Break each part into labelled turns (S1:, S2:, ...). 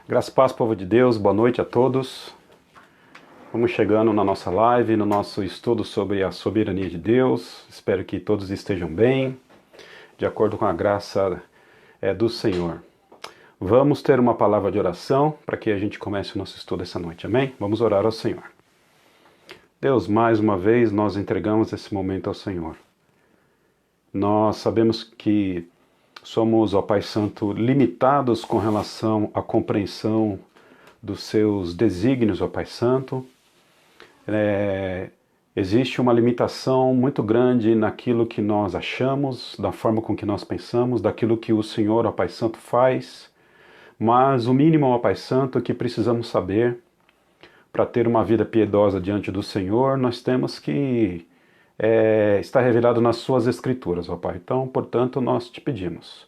S1: Graças e paz, povo de Deus, boa noite a todos. Vamos chegando na nossa live, no nosso estudo sobre a soberania de Deus. Espero que todos estejam bem, de acordo com a graça do Senhor. Vamos ter uma palavra de oração para que a gente comece o nosso estudo essa noite, amém? Vamos orar ao Senhor. Deus, mais uma vez nós entregamos esse momento ao Senhor. Nós sabemos que somos, ó Pai Santo, limitados com relação à compreensão dos seus desígnios, ó Pai Santo. Existe uma limitação muito grande naquilo que nós achamos, da forma com que nós pensamos, daquilo que o Senhor, ó Pai Santo, faz. Mas o mínimo, ó Pai Santo, que precisamos saber para ter uma vida piedosa diante do Senhor, nós temos que estar revelado nas suas Escrituras, ó Pai. Então, portanto, nós te pedimos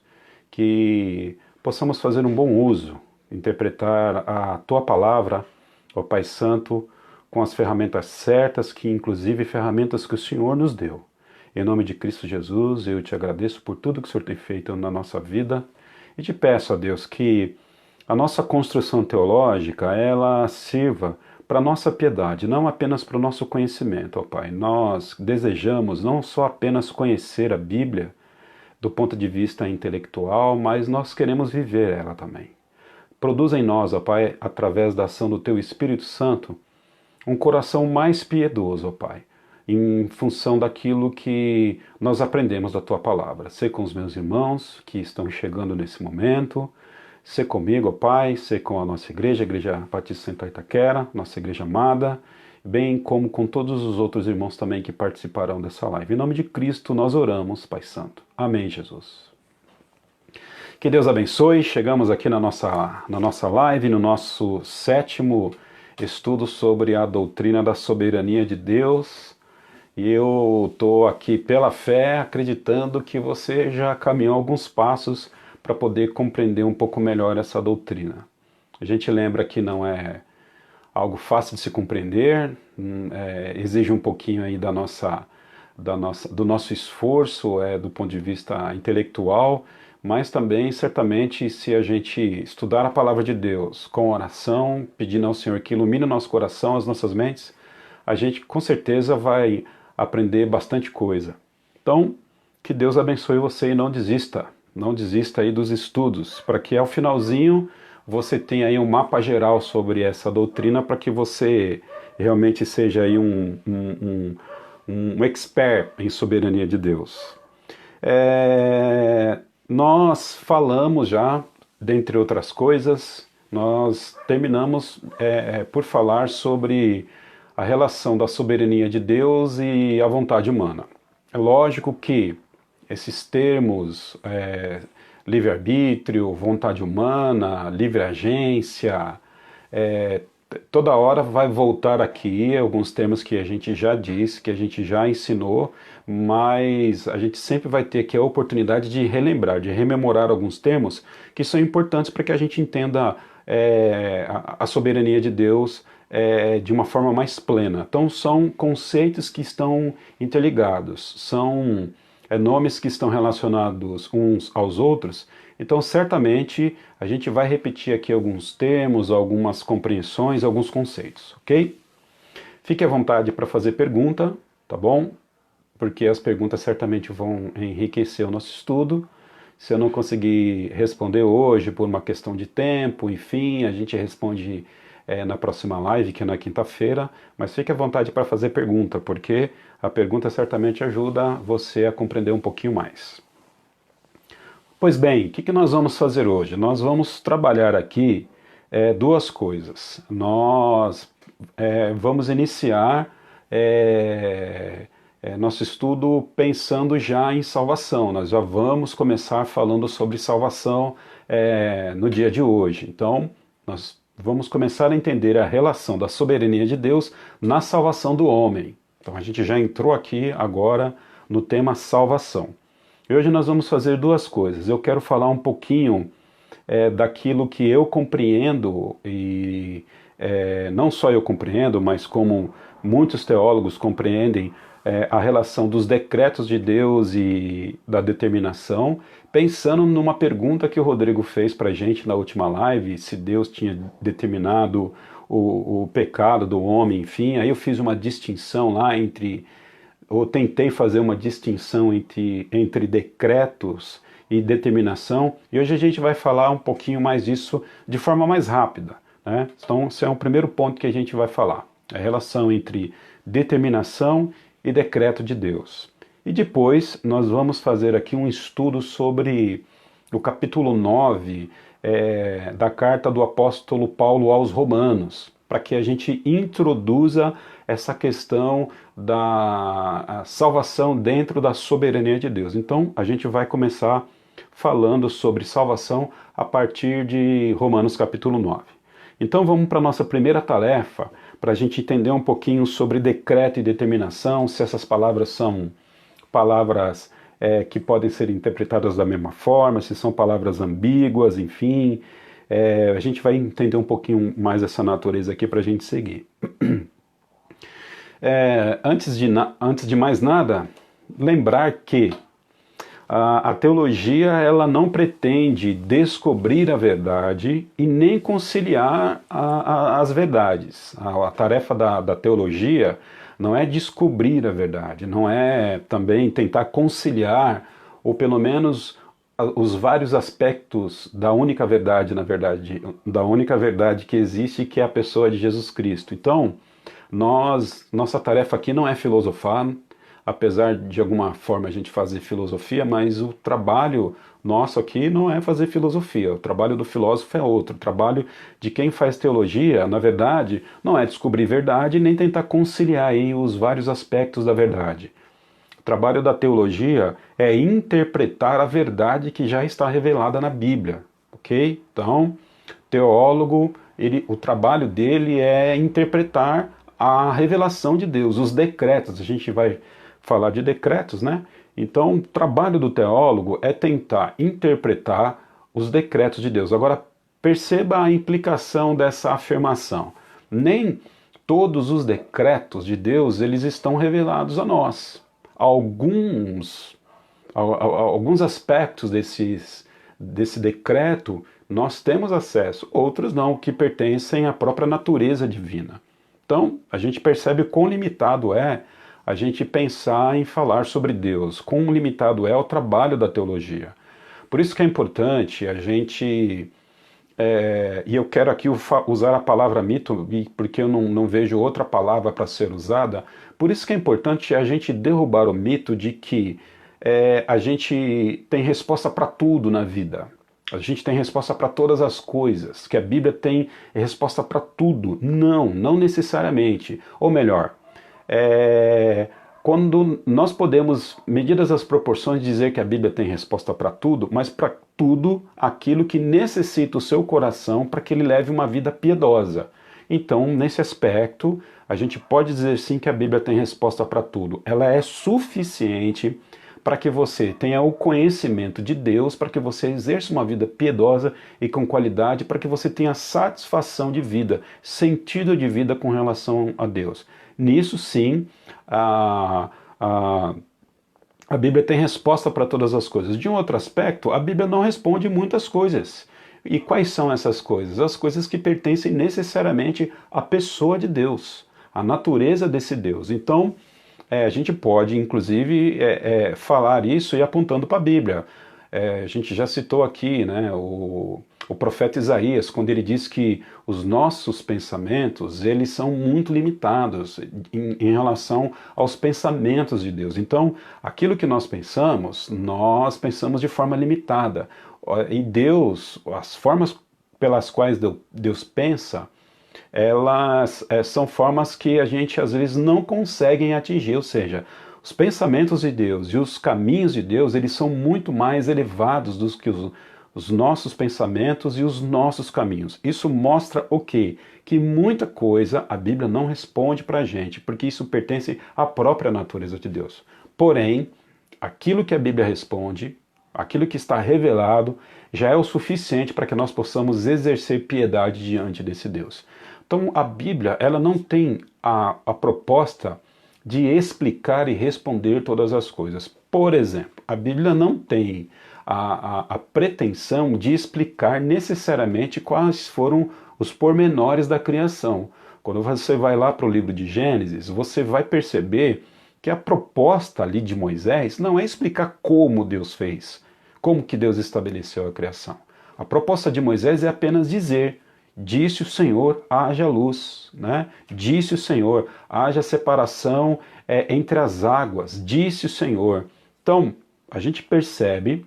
S1: que possamos fazer um bom uso, interpretar a Tua Palavra, ó Pai Santo, com as ferramentas certas, que inclusive ferramentas que o Senhor nos deu. Em nome de Cristo Jesus, eu te agradeço por tudo que o Senhor tem feito na nossa vida e te peço, ó Deus, que a nossa construção teológica, ela sirva para a nossa piedade, não apenas para o nosso conhecimento, ó Pai. Nós desejamos não só apenas conhecer a Bíblia do ponto de vista intelectual, mas nós queremos viver ela também. Produz em nós, ó Pai, através da ação do Teu Espírito Santo, um coração mais piedoso, ó Pai, em função daquilo que nós aprendemos da Tua Palavra. Sê com os meus irmãos que estão chegando nesse momento, sê comigo, ó Pai, sê com a nossa igreja, a Igreja Batista Central Itaquera, nossa igreja amada, bem como com todos os outros irmãos também que participarão dessa live. Em nome de Cristo nós oramos, Pai Santo. Amém, Jesus. Que Deus abençoe. Chegamos aqui na nossa live, no nosso 7º estudo sobre a doutrina da soberania de Deus. E eu estou aqui pela fé, acreditando que você já caminhou alguns passos para poder compreender um pouco melhor essa doutrina. A gente lembra que não é algo fácil de se compreender, exige um pouquinho aí do nosso esforço do ponto de vista intelectual, mas também, certamente, se a gente estudar a palavra de Deus com oração, pedindo ao Senhor que ilumine o nosso coração, as nossas mentes, a gente com certeza vai aprender bastante coisa. Então, que Deus abençoe você e não desista. Não desista aí dos estudos, para que ao finalzinho você tenha aí um mapa geral sobre essa doutrina, para que você realmente seja aí um expert em soberania de Deus. Nós falamos já, dentre outras coisas, nós terminamos por falar sobre a relação da soberania de Deus e a vontade humana. É lógico que esses termos, livre-arbítrio, vontade humana, livre-agência, toda hora vai voltar aqui alguns termos que a gente já disse, que a gente já ensinou, mas a gente sempre vai ter aqui a oportunidade de relembrar, de rememorar alguns termos que são importantes para que a gente entenda a soberania de Deus de uma forma mais plena. Então são conceitos que estão interligados, são nomes que estão relacionados uns aos outros. Então certamente a gente vai repetir aqui alguns termos, algumas compreensões, alguns conceitos, ok? Fique à vontade para fazer pergunta, tá bom? Porque as perguntas certamente vão enriquecer o nosso estudo. Se eu não conseguir responder hoje por uma questão de tempo, enfim, a gente responde na próxima live, que é na quinta-feira, mas fique à vontade para fazer pergunta, porque a pergunta certamente ajuda você a compreender um pouquinho mais. Pois bem, o que nós vamos fazer hoje? Nós vamos trabalhar aqui duas coisas. Nós vamos iniciar nosso estudo pensando já em salvação. Nós já vamos começar falando sobre salvação no dia de hoje. Então, nós vamos começar a entender a relação da soberania de Deus na salvação do homem. Então a gente já entrou aqui agora no tema salvação. E hoje nós vamos fazer duas coisas. Eu quero falar um pouquinho daquilo que eu compreendo, e não só eu compreendo, mas como muitos teólogos compreendem a relação dos decretos de Deus e da determinação, pensando numa pergunta que o Rodrigo fez para a gente na última live, se Deus tinha determinado o pecado do homem, enfim. Aí eu fiz uma distinção lá ou tentei fazer uma distinção entre decretos e determinação, e hoje a gente vai falar um pouquinho mais disso de forma mais rápida, né? Então, esse é o primeiro ponto que a gente vai falar, a relação entre determinação e decreto de Deus. E depois nós vamos fazer aqui um estudo sobre o capítulo 9 da carta do apóstolo Paulo aos Romanos, para que a gente introduza essa questão da salvação dentro da soberania de Deus. Então, a gente vai começar falando sobre salvação a partir de Romanos capítulo 9. Então, vamos para a nossa primeira tarefa, para a gente entender um pouquinho sobre decreto e determinação, se essas palavras são palavras que podem ser interpretadas da mesma forma, se são palavras ambíguas, enfim. A gente vai entender um pouquinho mais essa natureza aqui para a gente seguir. Antes de mais nada, lembrar que a teologia ela não pretende descobrir a verdade e nem conciliar as verdades. A tarefa da teologia não é descobrir a verdade, não é também tentar conciliar, ou pelo menos os vários aspectos da única verdade, na verdade, da única verdade que existe, que é a pessoa de Jesus Cristo. Então, nossa tarefa aqui não é filosofar, apesar de alguma forma a gente fazer filosofia, mas o trabalho nosso aqui não é fazer filosofia, o trabalho do filósofo é outro. O trabalho de quem faz teologia, na verdade, não é descobrir verdade nem tentar conciliar aí os vários aspectos da verdade. O trabalho da teologia é interpretar a verdade que já está revelada na Bíblia, ok? Então, teólogo, o trabalho dele é interpretar a revelação de Deus, os decretos. A gente vai falar de decretos, né? Então, o trabalho do teólogo é tentar interpretar os decretos de Deus. Agora, perceba a implicação dessa afirmação. Nem todos os decretos de Deus, eles estão revelados a nós. Alguns aspectos desse decreto nós temos acesso, outros não, que pertencem à própria natureza divina. Então, a gente percebe quão limitado é a gente pensar em falar sobre Deus, quão limitado é o trabalho da teologia. Por isso que é importante a gente, e eu quero aqui usar a palavra mito, porque eu não vejo outra palavra para ser usada, por isso que é importante a gente derrubar o mito de que a gente tem resposta para tudo na vida. A gente tem resposta para todas as coisas, que a Bíblia tem resposta para tudo. Não necessariamente. Ou melhor, quando nós podemos, medidas as proporções, dizer que a Bíblia tem resposta para tudo, mas para tudo aquilo que necessita o seu coração para que ele leve uma vida piedosa. Então, nesse aspecto, a gente pode dizer sim que a Bíblia tem resposta para tudo. Ela é suficiente para que você tenha o conhecimento de Deus, para que você exerça uma vida piedosa e com qualidade, para que você tenha satisfação de vida, sentido de vida com relação a Deus. Nisso sim, a Bíblia tem resposta para todas as coisas. De um outro aspecto, a Bíblia não responde muitas coisas. E quais são essas coisas? As coisas que pertencem necessariamente à pessoa de Deus, à natureza desse Deus. Então, a gente pode, inclusive, falar isso e apontando para a Bíblia. A gente já citou aqui, né, o profeta Isaías, quando ele diz que os nossos pensamentos, eles são muito limitados em relação aos pensamentos de Deus. Então, aquilo que nós pensamos de forma limitada. E Deus, as formas pelas quais Deus pensa, elas são formas que a gente às vezes não consegue atingir, ou seja, os pensamentos de Deus e os caminhos de Deus, eles são muito mais elevados do que os nossos pensamentos e os nossos caminhos. Isso mostra o quê? Que muita coisa a Bíblia não responde para a gente, porque isso pertence à própria natureza de Deus. Porém, aquilo que a Bíblia responde, aquilo que está revelado, já é o suficiente para que nós possamos exercer piedade diante desse Deus. Então a Bíblia, ela não tem a proposta de explicar e responder todas as coisas. Por exemplo, a Bíblia não tem a pretensão de explicar necessariamente quais foram os pormenores da criação. Quando você vai lá para o livro de Gênesis, você vai perceber que a proposta ali de Moisés não é explicar como Deus fez, como que Deus estabeleceu a criação. A proposta de Moisés é apenas dizer: disse o Senhor, haja luz, né? Disse o Senhor, haja separação entre as águas, disse o Senhor. Então, a gente percebe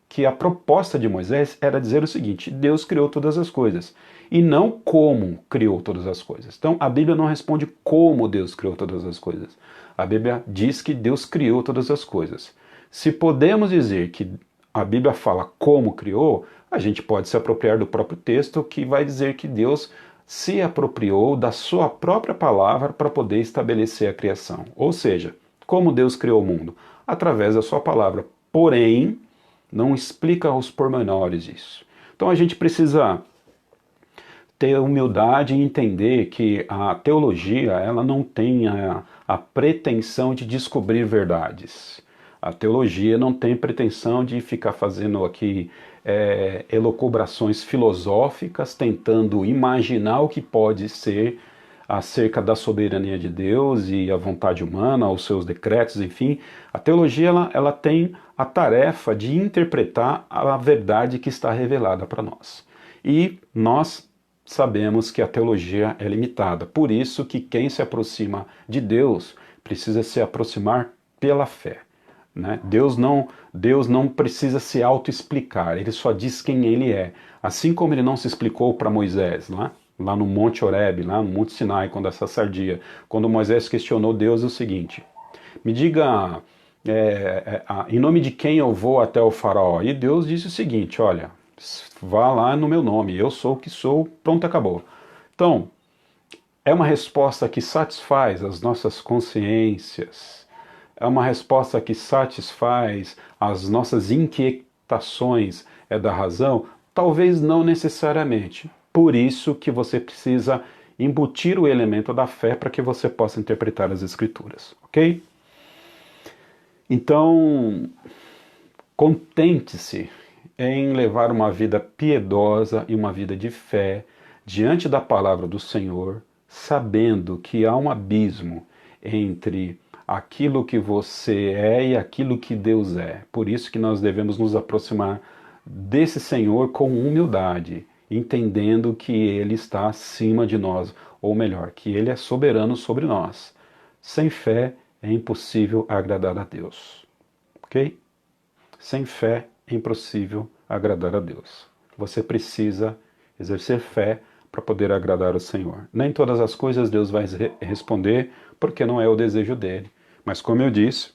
S1: que a proposta de Moisés era dizer o seguinte: Deus criou todas as coisas, e não como criou todas as coisas. Então, a Bíblia não responde como Deus criou todas as coisas. A Bíblia diz que Deus criou todas as coisas. Se podemos dizer que a Bíblia fala como criou, a gente pode se apropriar do próprio texto, que vai dizer que Deus se apropriou da sua própria palavra para poder estabelecer a criação. Ou seja, como Deus criou o mundo? Através da sua palavra. Porém, não explica os pormenores disso. Então a gente precisa ter humildade e entender que a teologia ela não tem a pretensão de descobrir verdades. A teologia não tem pretensão de ficar fazendo aqui elucubrações filosóficas, tentando imaginar o que pode ser acerca da soberania de Deus e a vontade humana, os seus decretos, enfim. A teologia ela tem a tarefa de interpretar a verdade que está revelada para nós. E nós sabemos que a teologia é limitada. Por isso que quem se aproxima de Deus precisa se aproximar pela fé. Né? Deus não precisa se auto-explicar, ele só diz quem ele é. Assim como ele não se explicou para Moisés, lá no Monte Horebe, lá no Monte Sinai, quando essa sardia, quando Moisés questionou Deus, é o seguinte: me diga, em nome de quem eu vou até o faraó? E Deus disse o seguinte: olha, vá lá no meu nome, eu sou o que sou, pronto, acabou. Então, é uma resposta que satisfaz as nossas consciências, é uma resposta que satisfaz as nossas inquietações da razão? Talvez não necessariamente. Por isso que você precisa embutir o elemento da fé para que você possa interpretar as Escrituras, ok? Então, contente-se em levar uma vida piedosa e uma vida de fé diante da palavra do Senhor, sabendo que há um abismo entre aquilo que você é e aquilo que Deus é. Por isso que nós devemos nos aproximar desse Senhor com humildade, entendendo que Ele está acima de nós, ou melhor, que Ele é soberano sobre nós. Sem fé é impossível agradar a Deus. Ok? Sem fé é impossível agradar a Deus. Você precisa exercer fé para poder agradar o Senhor. Nem todas as coisas Deus vai responder, porque não é o desejo dele. Mas como eu disse,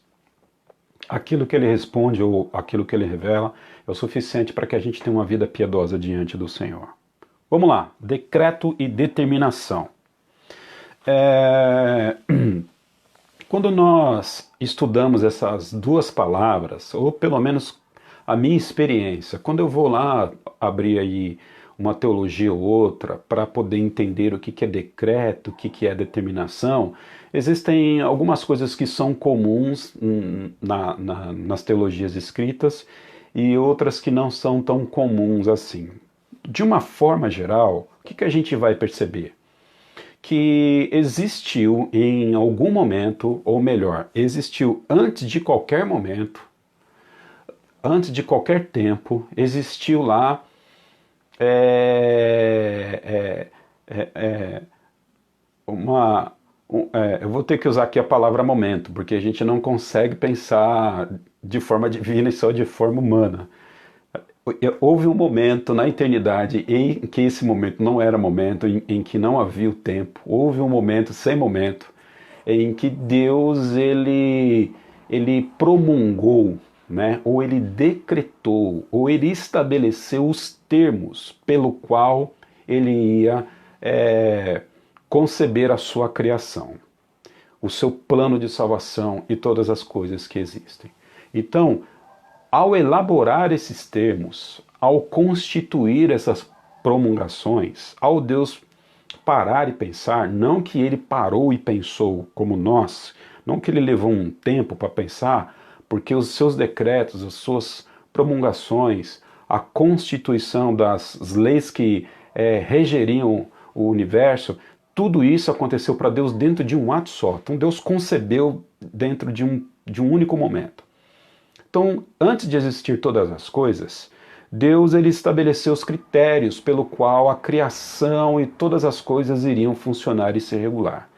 S1: aquilo que ele responde ou aquilo que ele revela é o suficiente para que a gente tenha uma vida piedosa diante do Senhor. Vamos lá, decreto e determinação. Quando nós estudamos essas duas palavras, ou pelo menos a minha experiência, quando eu vou lá abrir aí uma teologia ou outra para poder entender o que é decreto, o que é determinação, existem algumas coisas que são comuns nas teologias escritas e outras que não são tão comuns assim. De uma forma geral, o que a gente vai perceber? Que existiu em algum momento, ou melhor, existiu antes de qualquer momento, antes de qualquer tempo, existiu lá eu vou ter que usar aqui a palavra momento, porque a gente não consegue pensar de forma divina e só de forma humana. Houve um momento na eternidade em que esse momento não era momento, em que não havia o tempo. Houve um momento sem momento, em que Deus ele promulgou, né? Ou ele decretou, ou ele estabeleceu os termos pelo qual ele ia conceber a sua criação, o seu plano de salvação e todas as coisas que existem. Então, ao elaborar esses termos, ao constituir essas promulgações, ao Deus parar e pensar, não que ele parou e pensou como nós, Não que ele levou um tempo para pensar, porque os seus decretos, as suas promulgações, a constituição das leis que regeriam o universo, tudo isso aconteceu para Deus dentro de um ato só. Então Deus concebeu dentro de um único momento. Então, antes de existir todas as coisas, Deus ele estabeleceu os critérios pelo qual a criação e todas as coisas iriam funcionar e ser regular.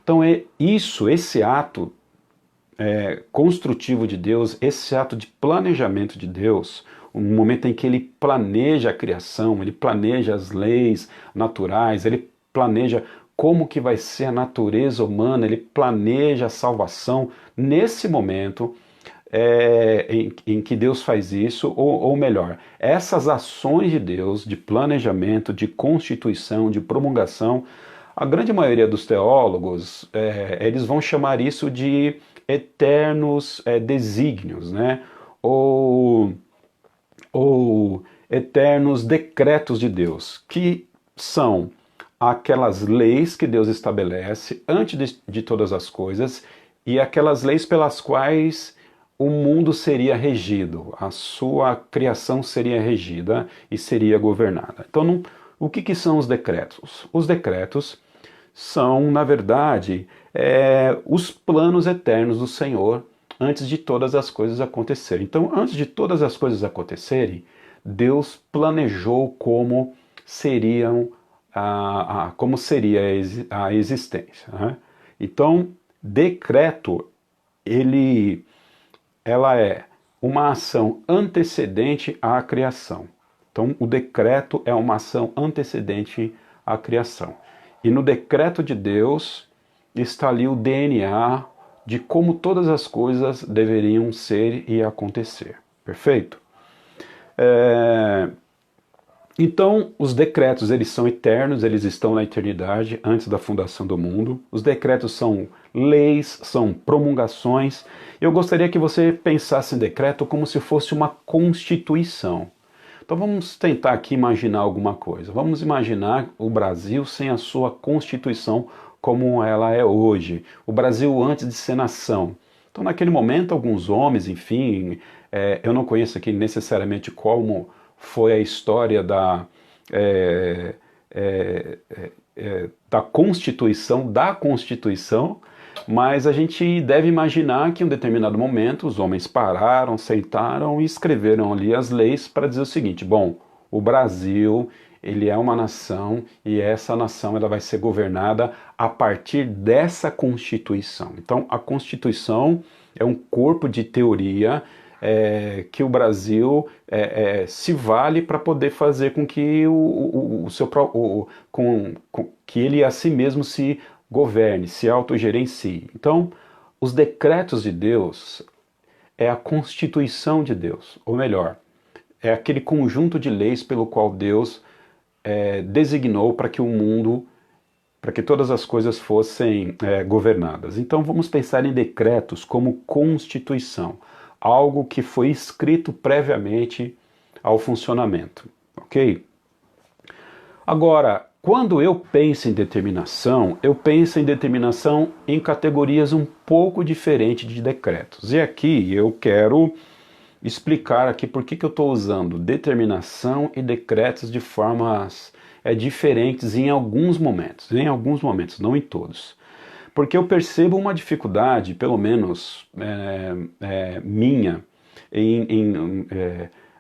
S1: Então esse ato construtivo de Deus, esse ato de planejamento de Deus, o momento em que ele planeja a criação, ele planeja as leis naturais, ele planeja como que vai ser a natureza humana, ele planeja a salvação. Nesse momento em que Deus faz isso, ou melhor, essas ações de Deus, de planejamento, de constituição, de promulgação, a grande maioria dos teólogos, eles vão chamar isso de eternos desígnios, né? Ou eternos decretos de Deus, que são aquelas leis que Deus estabelece antes de todas as coisas e aquelas leis pelas quais o mundo seria regido, a sua criação seria regida e seria governada. Então, o que são os decretos? Os decretos são, na verdade, os planos eternos do Senhor antes de todas as coisas acontecerem. Então, antes de todas as coisas acontecerem, Deus planejou como seria a existência, né? Então, decreto, ela é uma ação antecedente à criação. Então, o decreto é uma ação antecedente à criação. E no decreto de Deus está ali o DNA de como todas as coisas deveriam ser e acontecer. Perfeito? Então, os decretos, eles são eternos, eles estão na eternidade, antes da fundação do mundo. Os decretos são leis, são promulgações. Eu gostaria que você pensasse em decreto como se fosse uma constituição. Então vamos tentar aqui imaginar alguma coisa. Vamos imaginar o Brasil sem a sua constituição como ela é hoje. O Brasil antes de ser nação. Então naquele momento alguns homens, enfim, eu não conheço aqui necessariamente como foi a história da Constituição, mas a gente deve imaginar que em um determinado momento os homens pararam, sentaram e escreveram ali as leis para dizer o seguinte: bom, o Brasil, ele é uma nação e essa nação ela vai ser governada a partir dessa Constituição. Então a Constituição é um corpo de teoria que o Brasil se vale para poder fazer com que que ele a si mesmo se governe, se autogerencie. Então, os decretos de Deus é a constituição de Deus, ou melhor, é aquele conjunto de leis pelo qual Deus designou para que o mundo, para que todas as coisas fossem governadas. Então, vamos pensar em decretos como constituição, algo que foi escrito previamente ao funcionamento, ok? Agora, quando eu penso em determinação, eu penso em determinação em categorias um pouco diferentes de decretos. E aqui eu quero explicar aqui por que eu estou usando determinação e decretos de formas diferentes em alguns momentos, não em todos. Porque eu percebo uma dificuldade, pelo menos minha,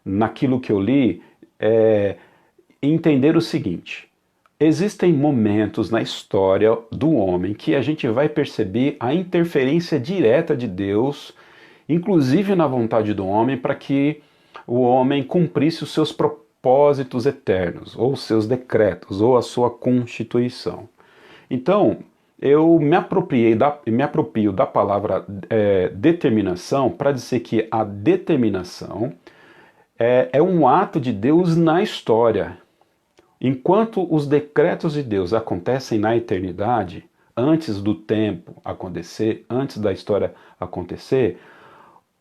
S1: naquilo que eu li, entender o seguinte: existem momentos na história do homem que a gente vai perceber a interferência direta de Deus, inclusive na vontade do homem, para que o homem cumprisse os seus propósitos eternos, ou seus decretos, ou a sua constituição. Então, eu me aproprio da palavra determinação para dizer que a determinação é um ato de Deus na história. Enquanto os decretos de Deus acontecem na eternidade, antes do tempo acontecer, antes da história acontecer,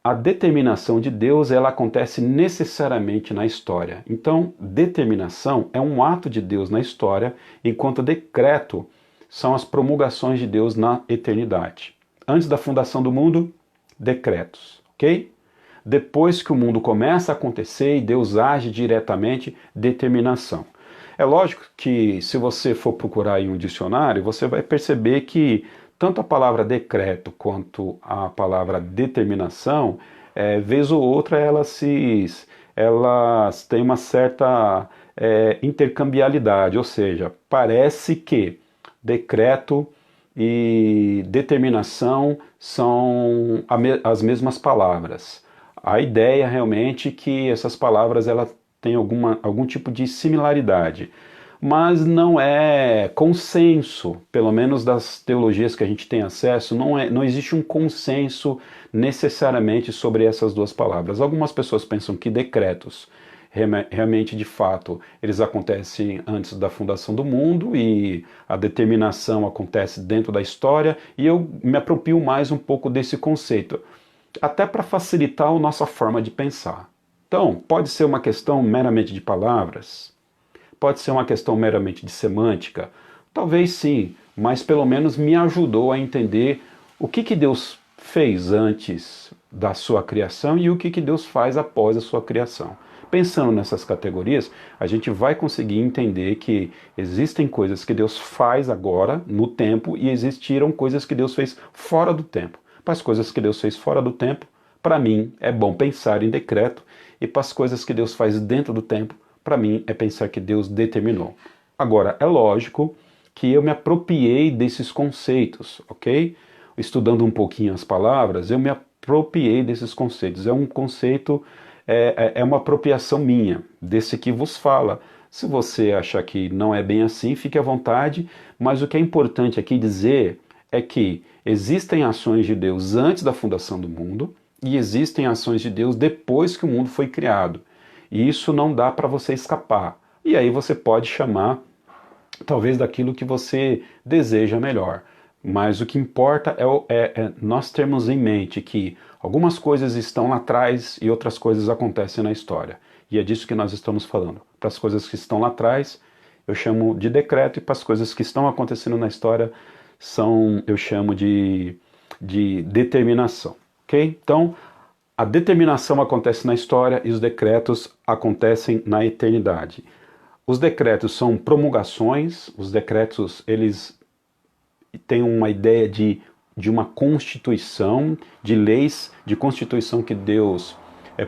S1: a determinação de Deus ela acontece necessariamente na história. Então, determinação é um ato de Deus na história, enquanto decreto são as promulgações de Deus na eternidade. Antes da fundação do mundo, decretos, ok? Depois que o mundo começa a acontecer e Deus age diretamente, determinação. É lógico que se você for procurar em um dicionário, você vai perceber que tanto a palavra decreto quanto a palavra determinação, vez ou outra, elas têm uma certa intercambialidade, ou seja, parece que decreto e determinação são as mesmas palavras. A ideia realmente é que essas palavras elas têm algum tipo de similaridade, mas não é consenso, pelo menos das teologias que a gente tem acesso, não existe um consenso necessariamente sobre essas duas palavras. Algumas pessoas pensam que decretos realmente, de fato, eles acontecem antes da fundação do mundo e a determinação acontece dentro da história, e eu me aproprio mais um pouco desse conceito, até para facilitar a nossa forma de pensar. Então, pode ser uma questão meramente de palavras, pode ser uma questão meramente de semântica, talvez sim, mas pelo menos me ajudou a entender o que Deus fez antes da sua criação e o que Deus faz após a sua criação. Pensando nessas categorias, a gente vai conseguir entender que existem coisas que Deus faz agora, no tempo, e existiram coisas que Deus fez fora do tempo. Para as coisas que Deus fez fora do tempo, para mim é bom pensar em decreto, e para as coisas que Deus faz dentro do tempo, para mim é pensar que Deus determinou. Agora, é lógico que eu me apropriei desses conceitos, ok? Estudando um pouquinho as palavras, eu me apropriei desses conceitos. É um conceito, é uma apropriação minha, desse que vos fala. Se você achar que não é bem assim, fique à vontade, mas o que é importante aqui dizer é que existem ações de Deus antes da fundação do mundo e existem ações de Deus depois que o mundo foi criado. E isso não dá para você escapar. E aí você pode chamar, talvez, daquilo que você deseja melhor. Mas o que importa é nós termos em mente que algumas coisas estão lá atrás e outras coisas acontecem na história. E é disso que nós estamos falando. Para as coisas que estão lá atrás, eu chamo de decreto, e para as coisas que estão acontecendo na história, eu chamo de determinação. Ok? Então, a determinação acontece na história e os decretos acontecem na eternidade. Os decretos são promulgações, os decretos eles têm uma ideia de uma constituição, de leis, de constituição que Deus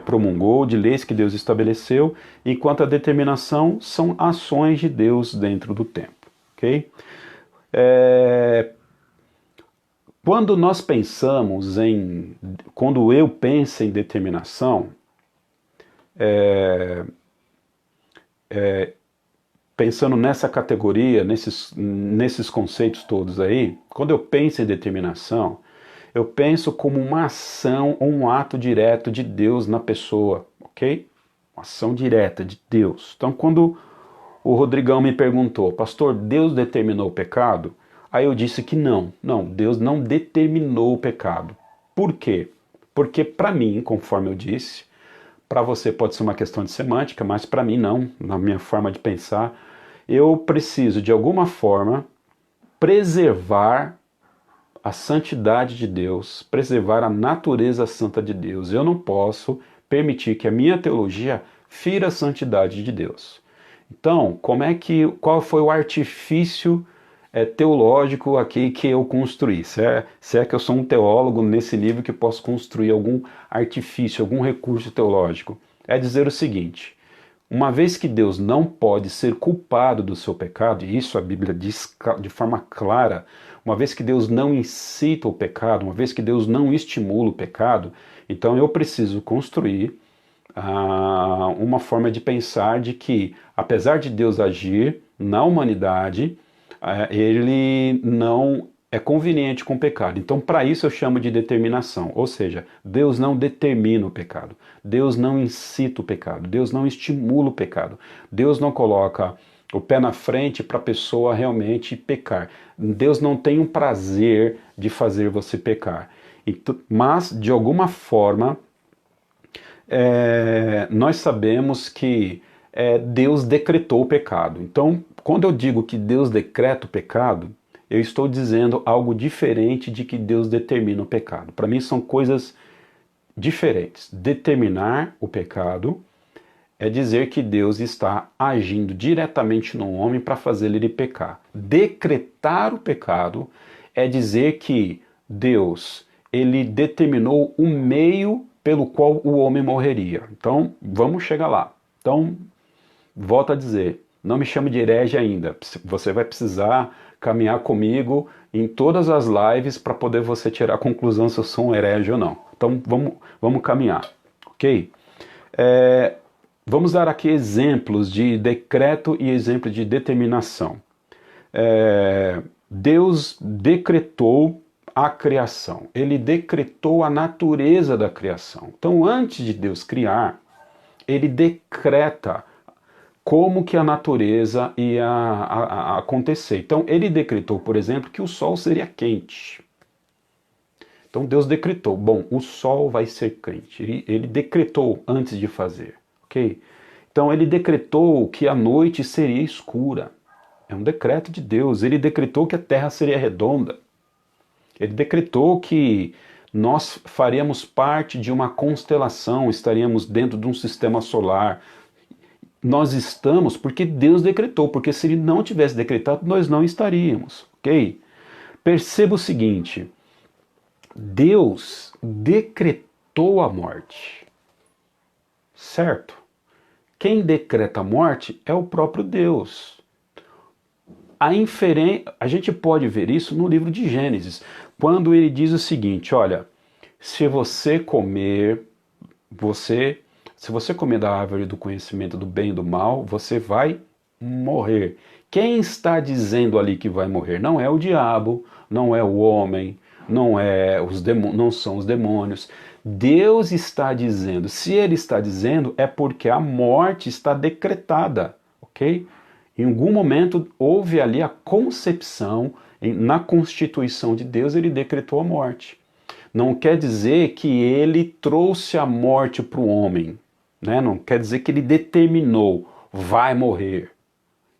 S1: promulgou, de leis que Deus estabeleceu, enquanto a determinação são ações de Deus dentro do tempo. Ok? Quando nós pensamos quando eu penso em determinação, pensando nessa categoria, nesses conceitos todos aí, quando eu penso em determinação, eu penso como uma ação ou um ato direto de Deus na pessoa, ok? Uma ação direta de Deus. Então, quando o Rodrigão me perguntou, pastor, Deus determinou o pecado? Aí eu disse que não, Deus não determinou o pecado. Por quê? Porque para mim, conforme eu disse, para você pode ser uma questão de semântica, mas para mim não, na minha forma de pensar, eu preciso de alguma forma preservar a santidade de Deus, preservar a natureza santa de Deus. Eu não posso permitir que a minha teologia fira a santidade de Deus. Então, qual foi o artifício teológico aqui que eu construí? Se é que eu sou um teólogo nesse nível que posso construir algum artifício, algum recurso teológico, é dizer o seguinte: uma vez que Deus não pode ser culpado do seu pecado, e isso a Bíblia diz de forma clara, uma vez que Deus não incita o pecado, uma vez que Deus não estimula o pecado, então eu preciso construir uma forma de pensar de que, apesar de Deus agir na humanidade, ele não é conveniente com o pecado. Então, para isso eu chamo de determinação, ou seja, Deus não determina o pecado, Deus não incita o pecado, Deus não estimula o pecado, Deus não coloca o pé na frente para a pessoa realmente pecar. Deus não tem um prazer de fazer você pecar. Mas, de alguma forma, nós sabemos que Deus decretou o pecado. Então, quando eu digo que Deus decreta o pecado, eu estou dizendo algo diferente de que Deus determina o pecado. Para mim são coisas diferentes. Determinar o pecado é dizer que Deus está agindo diretamente no homem para fazer ele pecar. Decretar o pecado é dizer que Deus, ele determinou o meio pelo qual o homem morreria. Então, vamos chegar lá. Então, volto a dizer, não me chame de herege ainda. Você vai precisar caminhar comigo em todas as lives para poder você tirar a conclusão se eu sou um herege ou não. Então, vamos caminhar, ok? Vamos dar aqui exemplos de decreto e exemplo de determinação. Deus decretou a criação. Ele decretou a natureza da criação. Então, antes de Deus criar, ele decreta como que a natureza ia acontecer. Então, ele decretou, por exemplo, que o sol seria quente. Então, Deus decretou, bom, o sol vai ser quente. Ele decretou antes de fazer, ok? Então, ele decretou que a noite seria escura. É um decreto de Deus. Ele decretou que a terra seria redonda. Ele decretou que nós faríamos parte de uma constelação, estaríamos dentro de um sistema solar. Nós estamos porque Deus decretou, porque se ele não tivesse decretado, nós não estaríamos, ok? Perceba o seguinte, Deus decretou a morte, certo? Quem decreta a morte é o próprio Deus. A gente pode ver isso no livro de Gênesis, quando ele diz o seguinte, olha, se você comer da árvore do conhecimento do bem e do mal, você vai morrer. Quem está dizendo ali que vai morrer? Não é o diabo, não é o homem, não são os demônios. Deus está dizendo. Se ele está dizendo, é porque a morte está decretada, ok? Em algum momento houve ali a concepção, na constituição de Deus ele decretou a morte. Não quer dizer que ele trouxe a morte para o homem, né? Não quer dizer que ele determinou, vai morrer,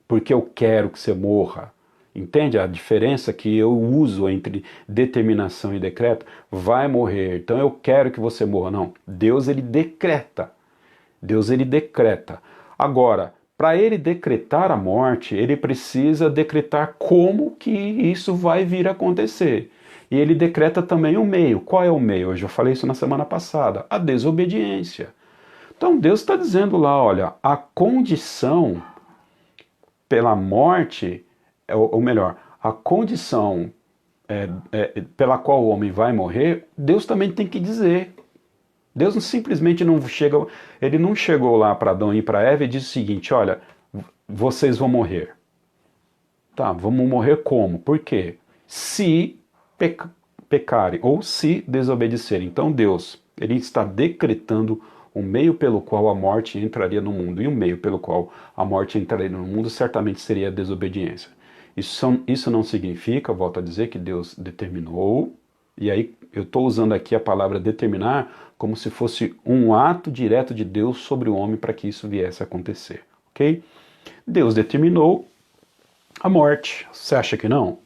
S1: porque eu quero que você morra. Entende a diferença que eu uso entre determinação e decreto? Vai morrer, então eu quero que você morra. Não, Deus ele decreta. Deus ele decreta. Agora, para ele decretar a morte, ele precisa decretar como que isso vai vir a acontecer. E ele decreta também o meio. Qual é o meio? Eu já falei isso na semana passada. A desobediência. Então Deus está dizendo lá, olha, a condição pela morte, ou melhor, a condição pela qual o homem vai morrer, Deus também tem que dizer. Deus simplesmente não chega, ele não chegou lá para Adão e para Eva e disse o seguinte, olha, vocês vão morrer. Tá, vamos morrer como? Por quê? Se pecarem ou se desobedecerem. Então Deus, ele está decretando o meio pelo qual a morte entraria no mundo. E o meio pelo qual a morte entraria no mundo certamente seria a desobediência. Isso não significa, volto a dizer, que Deus determinou. E aí eu estou usando aqui a palavra determinar como se fosse um ato direto de Deus sobre o homem para que isso viesse a acontecer, ok? Deus determinou a morte. Você acha que não?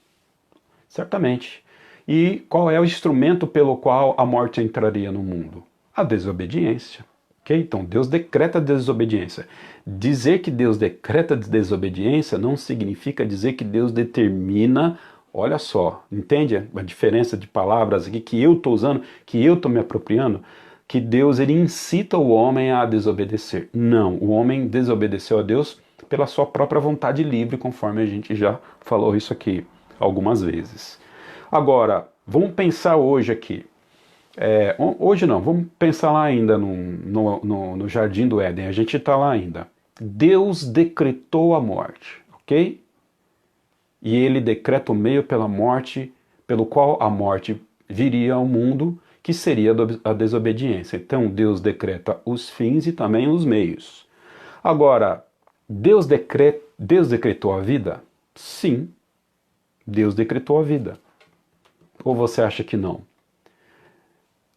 S1: Certamente. E qual é o instrumento pelo qual a morte entraria no mundo? A desobediência. Ok? Então Deus decreta a desobediência. Dizer que Deus decreta a desobediência não significa dizer que Deus determina. Olha só, entende a diferença de palavras aqui que eu estou usando, que eu estou me apropriando? Que Deus ele incita o homem a desobedecer. Não, o homem desobedeceu a Deus pela sua própria vontade livre, conforme a gente já falou isso aqui algumas vezes. Agora, vamos pensar hoje aqui. Hoje não, vamos pensar lá ainda no Jardim do Éden, a gente está lá ainda. Deus decretou a morte, ok? E ele decreta o meio pela morte, pelo qual a morte viria ao mundo, que seria a desobediência. Então Deus decreta os fins e também os meios. Agora, Deus decretou a vida? Sim, Deus decretou a vida. Ou você acha que não?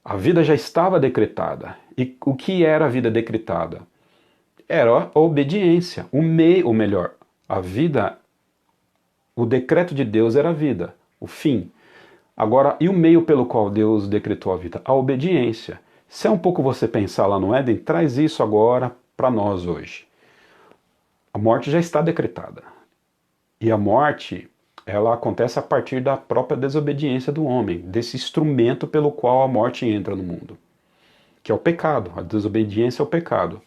S1: A vida já estava decretada. E o que era a vida decretada? Era a obediência. Ou melhor, a vida O decreto de Deus era a vida, o fim. Agora, e o meio pelo qual Deus decretou a vida? A obediência. Se é um pouco você pensar lá no Éden, traz isso agora para nós hoje. A morte já está decretada. E a morte, ela acontece a partir da própria desobediência do homem, desse instrumento pelo qual a morte entra no mundo, que é o pecado. A desobediência é o pecado.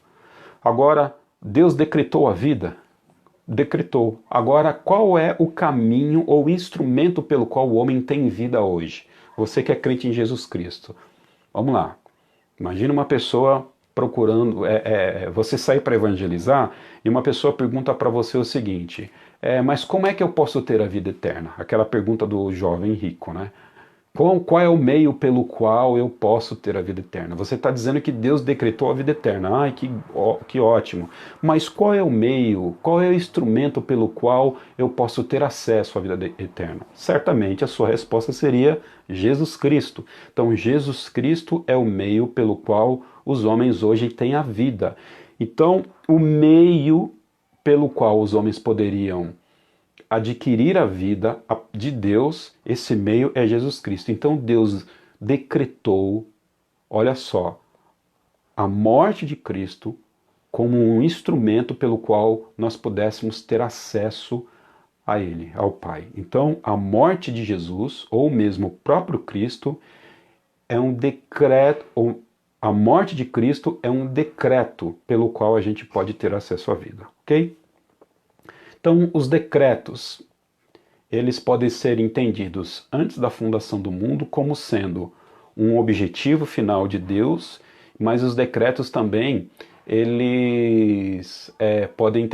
S1: Agora, Deus decretou a vida? Decretou. Agora, qual é o caminho ou o instrumento pelo qual o homem tem vida hoje? Você que é crente em Jesus Cristo. Vamos lá. Imagina uma pessoa procurando, você sair para evangelizar e uma pessoa pergunta para você o seguinte, mas como é que eu posso ter a vida eterna? Aquela pergunta do jovem rico, né? Qual é o meio pelo qual eu posso ter a vida eterna? Você está dizendo que Deus decretou a vida eterna. Ai, que ótimo. Mas qual é o meio, qual é o instrumento pelo qual eu posso ter acesso à vida eterna? Certamente a sua resposta seria Jesus Cristo. Então, Jesus Cristo é o meio pelo qual os homens hoje têm a vida. Então, o meio pelo qual os homens poderiam adquirir a vida de Deus, esse meio é Jesus Cristo. Então Deus decretou, olha só, a morte de Cristo como um instrumento pelo qual nós pudéssemos ter acesso a Ele, ao Pai. Então a morte de Jesus, ou mesmo o próprio Cristo, é um decreto, ou a morte de Cristo é um decreto pelo qual a gente pode ter acesso à vida, ok? Então, os decretos, eles podem ser entendidos antes da fundação do mundo como sendo um objetivo final de Deus, mas os decretos também, eles podem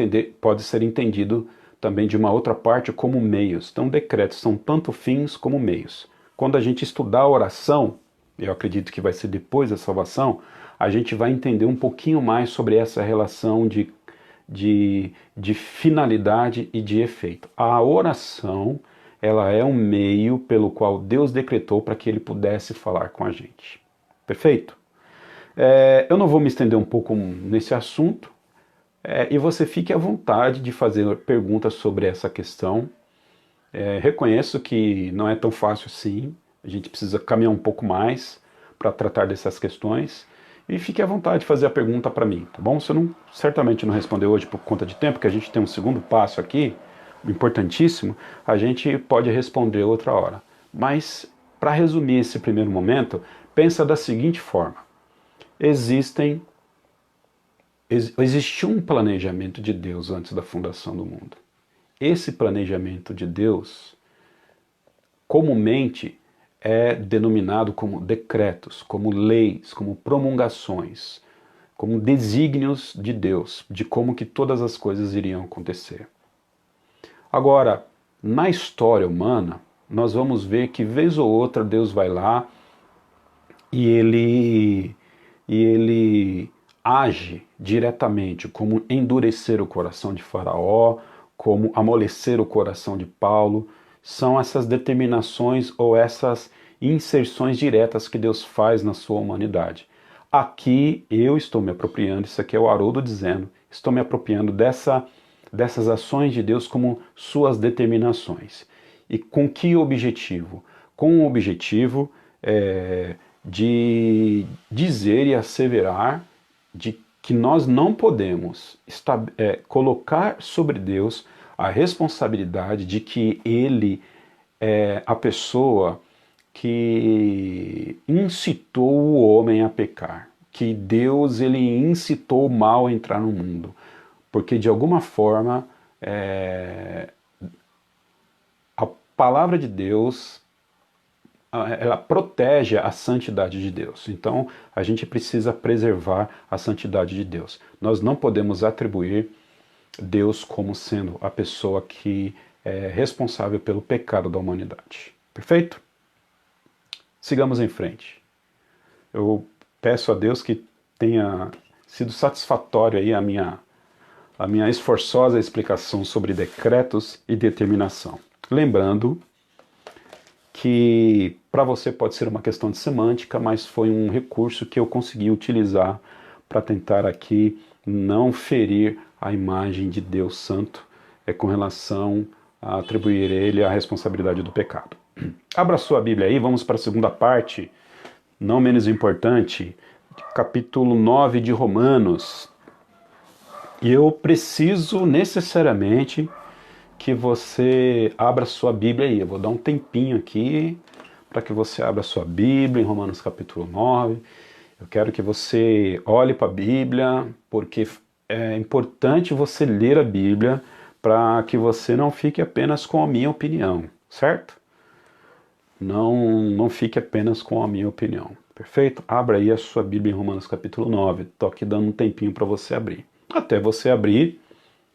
S1: ser entendidos também de uma outra parte como meios. Então, decretos são tanto fins como meios. Quando a gente estudar a oração, eu acredito que vai ser depois da salvação, a gente vai entender um pouquinho mais sobre essa relação de finalidade e de efeito. A oração, ela é um meio pelo qual Deus decretou para que Ele pudesse falar com a gente. Perfeito? Eu não vou me estender um pouco nesse assunto, e você fique à vontade de fazer perguntas sobre essa questão. Reconheço que não é tão fácil assim, a gente precisa caminhar um pouco mais para tratar dessas questões. E fique à vontade de fazer a pergunta para mim, tá bom? Se eu certamente não responder hoje por conta de tempo, que a gente tem um segundo passo aqui, importantíssimo, a gente pode responder outra hora. Mas, para resumir esse primeiro momento, pensa da seguinte forma. Existiu um planejamento de Deus antes da fundação do mundo. Esse planejamento de Deus, comumente, é denominado como decretos, como leis, como promulgações, como desígnios de Deus, de como que todas as coisas iriam acontecer. Agora, na história humana, nós vamos ver que vez ou outra Deus vai lá e ele age diretamente, como endurecer o coração de Faraó, como amolecer o coração de Paulo. São essas determinações ou essas inserções diretas que Deus faz na sua humanidade. Aqui eu estou me apropriando, isso aqui é o Haroldo dizendo, estou me apropriando dessas ações de Deus como suas determinações. E com que objetivo? Com o objetivo de dizer e asseverar de que nós não podemos colocar sobre Deus a responsabilidade de que Ele é a pessoa que incitou o homem a pecar, que Deus ele incitou o mal a entrar no mundo, porque de alguma forma a palavra de Deus ela protege a santidade de Deus. Então a gente precisa preservar a santidade de Deus. Nós não podemos atribuir Deus como sendo a pessoa que é responsável pelo pecado da humanidade. Perfeito? Sigamos em frente. Eu peço a Deus que tenha sido satisfatório aí a minha esforçosa explicação sobre decretos e determinação. Lembrando que para você pode ser uma questão de semântica, mas foi um recurso que eu consegui utilizar para tentar aqui não ferir a imagem de Deus Santo com relação atribuir a ele a responsabilidade do pecado. Abra sua Bíblia aí, vamos para a segunda parte, não menos importante, capítulo 9 de Romanos. E eu preciso necessariamente que você abra sua Bíblia aí. Eu vou dar um tempinho aqui para que você abra sua Bíblia em Romanos capítulo 9. Eu quero que você olhe para a Bíblia, porque é importante você ler a Bíblia para que você não fique apenas com a minha opinião, certo? Não fique apenas com a minha opinião, perfeito? Abra aí a sua Bíblia em Romanos capítulo 9. Estou aqui dando um tempinho para você abrir. Até você abrir,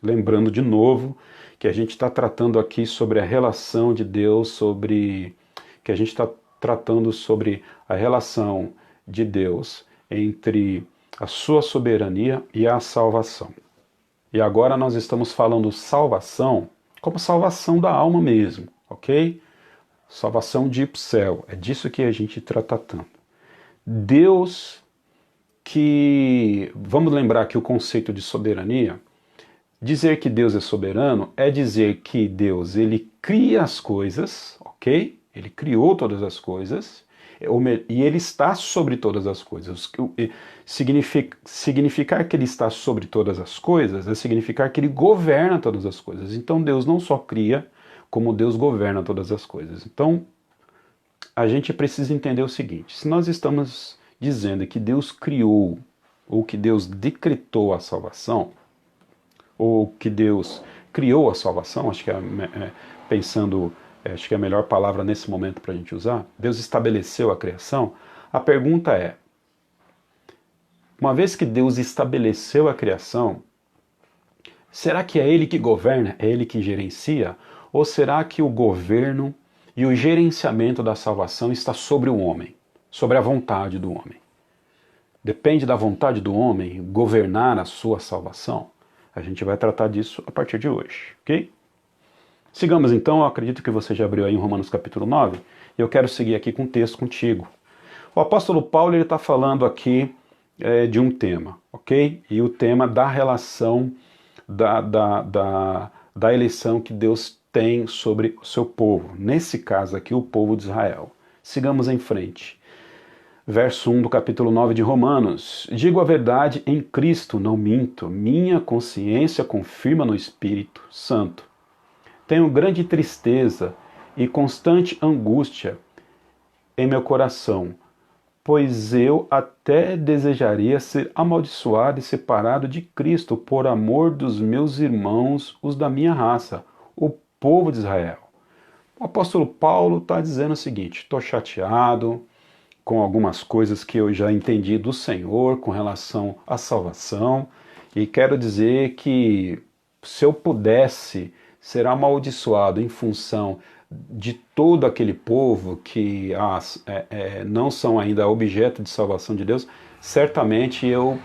S1: lembrando de novo que a gente está tratando aqui sobre a relação de Deus, que a gente está tratando sobre a relação de Deus entre a sua soberania e a salvação. E agora nós estamos falando salvação como salvação da alma mesmo, ok? Salvação de ir para o céu, é disso que a gente está tratando. Deus vamos lembrar que o conceito de soberania, dizer que Deus é soberano é dizer que Deus, ele cria as coisas, ok? Ele criou todas as coisas, e ele está sobre todas as coisas. Significar que ele está sobre todas as coisas é significar que ele governa todas as coisas. Então Deus não só cria, como Deus governa todas as coisas. Então, a gente precisa entender o seguinte: se nós estamos dizendo que Deus criou, ou que Deus decretou a salvação, ou que Deus criou a salvação, acho que acho que é a melhor palavra nesse momento para a gente usar, Deus estabeleceu a criação, a pergunta é, uma vez que Deus estabeleceu a criação, será que é Ele que governa, é Ele que gerencia, ou será que o governo e o gerenciamento da salvação está sobre o homem, sobre a vontade do homem? Depende da vontade do homem governar a sua salvação? A gente vai tratar disso a partir de hoje, ok? Sigamos então, eu acredito que você já abriu aí em Romanos capítulo 9, e eu quero seguir aqui com o texto contigo. O apóstolo Paulo está falando aqui de um tema, ok? E o tema da relação da eleição que Deus tem sobre o seu povo. Nesse caso aqui, o povo de Israel. Sigamos em frente. Verso 1 do capítulo 9 de Romanos. Digo a verdade em Cristo, não minto. Minha consciência confirma no Espírito Santo. Tenho grande tristeza e constante angústia em meu coração, pois eu até desejaria ser amaldiçoado e separado de Cristo por amor dos meus irmãos, os da minha raça, o povo de Israel. O apóstolo Paulo está dizendo o seguinte: estou chateado com algumas coisas que eu já entendi do Senhor com relação à salvação, e quero dizer que se eu pudesse ser amaldiçoado em função de todo aquele povo que não são ainda objeto de salvação de Deus, certamente eu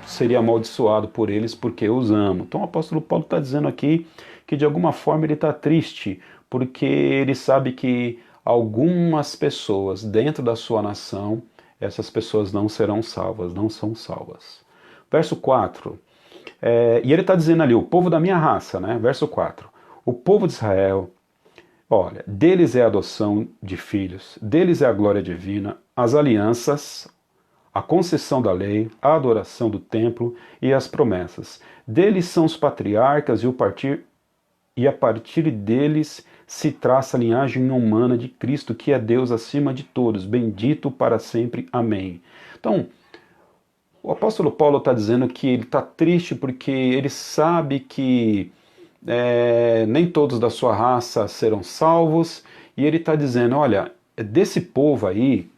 S1: seria amaldiçoado por eles porque eu os amo. Então o apóstolo Paulo está dizendo aqui que de alguma forma ele está triste, porque ele sabe que algumas pessoas dentro da sua nação, essas pessoas não serão salvas, não são salvas. Verso 4, e ele está dizendo ali, o povo da minha raça, né? Verso 4, o povo de Israel, olha, deles é a adoção de filhos, deles é a glória divina, as alianças, a concessão da lei, a adoração do templo e as promessas. Deles são os patriarcas e a partir deles se traça a linhagem humana de Cristo, que é Deus acima de todos, bendito para sempre. Amém. Então, o apóstolo Paulo está dizendo que ele está triste porque ele sabe que nem todos da sua raça serão salvos, e ele está dizendo, olha, é desse povo aí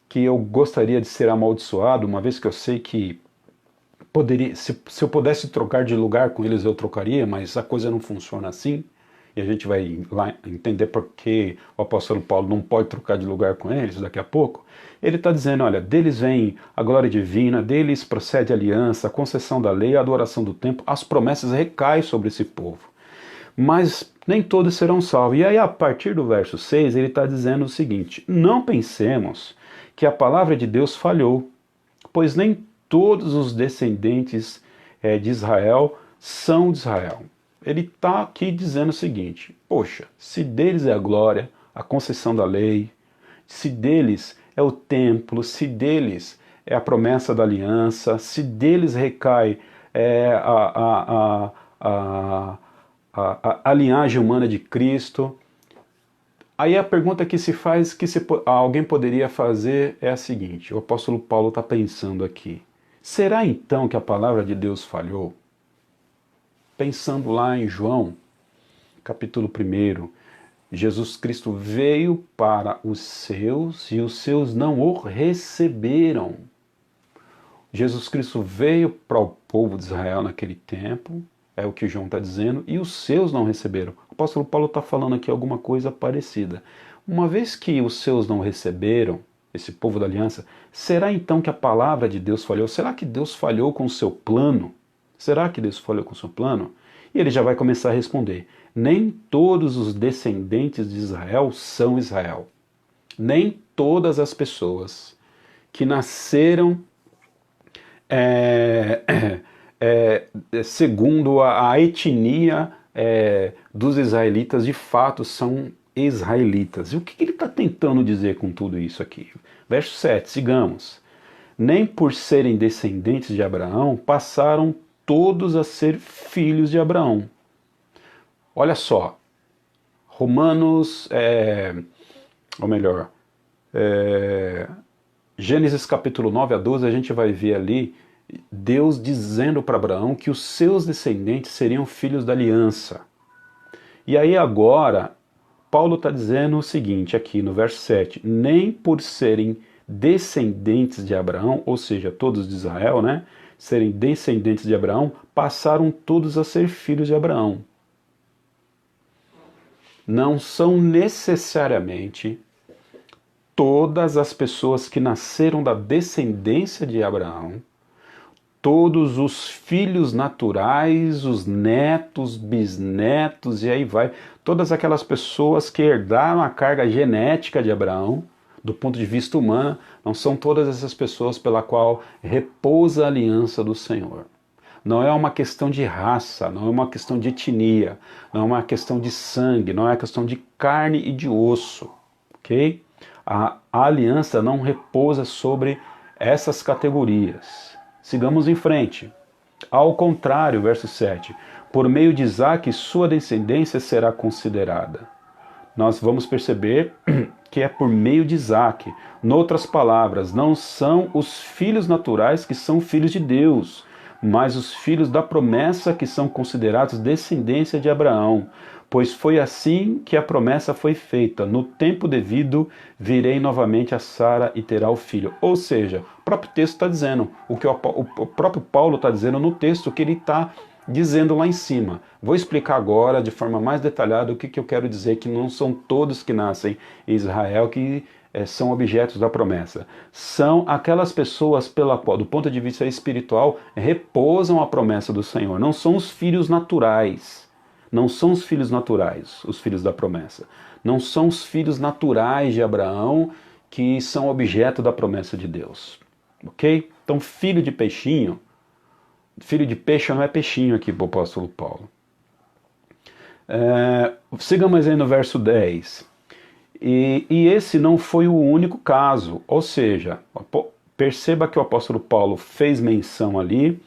S1: que eu gostaria de ser amaldiçoado, uma vez que eu sei que poderia, se eu pudesse trocar de lugar com eles eu trocaria, mas a coisa não funciona assim, e a gente vai lá entender por que o apóstolo Paulo não pode trocar de lugar com eles daqui a pouco. Ele está dizendo, olha, deles vem a glória divina, deles procede a aliança, a concessão da lei, a adoração do templo, as promessas recaem sobre esse povo. Mas nem todos serão salvos. E aí, a partir do verso 6, ele está dizendo o seguinte: não pensemos que a palavra de Deus falhou, pois nem todos os descendentes de Israel são de Israel. ele está aqui dizendo o seguinte: poxa, se deles é a glória, a concessão da lei, se deles é o templo, se deles é a promessa da aliança, se deles recai a linhagem humana de Cristo. Aí a pergunta que se faz, que alguém poderia fazer é a seguinte: o apóstolo Paulo está pensando aqui, será então que a palavra de Deus falhou? Pensando lá em João, capítulo 1, Jesus Cristo veio para os seus e os seus não o receberam. Jesus Cristo veio para o povo de Israel naquele tempo, é o que João está dizendo, e os seus não receberam. O apóstolo Paulo está falando aqui alguma coisa parecida. Uma vez que os seus não receberam, esse povo da aliança, será então que a palavra de Deus falhou? Será que Deus falhou com o seu plano? Será que Deus falhou com o seu plano? E ele já vai começar a responder: nem todos os descendentes de Israel são Israel. Nem todas as pessoas que nasceram segundo a etnia dos israelitas, de fato são israelitas. E o que ele está tentando dizer com tudo isso aqui? Verso 7, sigamos. Nem por serem descendentes de Abraão, passaram todos a ser filhos de Abraão. Olha só, Romanos, ou melhor, Gênesis capítulo 9 a 12, a gente vai ver ali Deus dizendo para Abraão que os seus descendentes seriam filhos da aliança. E aí agora, Paulo está dizendo o seguinte aqui no verso 7, nem por serem descendentes de Abraão, ou seja, todos de Israel, né, serem descendentes de Abraão, passaram todos a ser filhos de Abraão. Não são necessariamente todas as pessoas que nasceram da descendência de Abraão, todos os filhos naturais, os netos, bisnetos, e aí vai, todas aquelas pessoas que herdaram a carga genética de Abraão, do ponto de vista humano, não são todas essas pessoas pela qual repousa a aliança do Senhor. Não é uma questão de raça, não é uma questão de etnia, não é uma questão de sangue, não é uma questão de carne e de osso, ok? A aliança não repousa sobre essas categorias. Sigamos em frente. Ao contrário, verso 7, por meio de Isaque, sua descendência será considerada. Nós vamos perceber que é por meio de Isaque. Noutras palavras, não são os filhos naturais que são filhos de Deus, mas os filhos da promessa que são considerados descendência de Abraão. Pois foi assim que a promessa foi feita: no tempo devido virei novamente a Sara e terá o filho. Ou seja, o próprio texto está dizendo, o que o próprio Paulo está dizendo no texto que ele está dizendo lá em cima. Vou explicar agora de forma mais detalhada o que eu quero dizer, que não são todos que nascem em Israel que são objetos da promessa. São aquelas pessoas pela qual, do ponto de vista espiritual, repousam a promessa do Senhor. Não são os filhos naturais. Não são os filhos naturais, os filhos da promessa. Não são os filhos naturais de Abraão que são objeto da promessa de Deus. Ok? Então, filho de peixinho, filho de peixe não é peixinho aqui para o apóstolo Paulo. Sigamos aí no verso 10. E esse não foi o único caso, ou seja, perceba que o apóstolo Paulo fez menção ali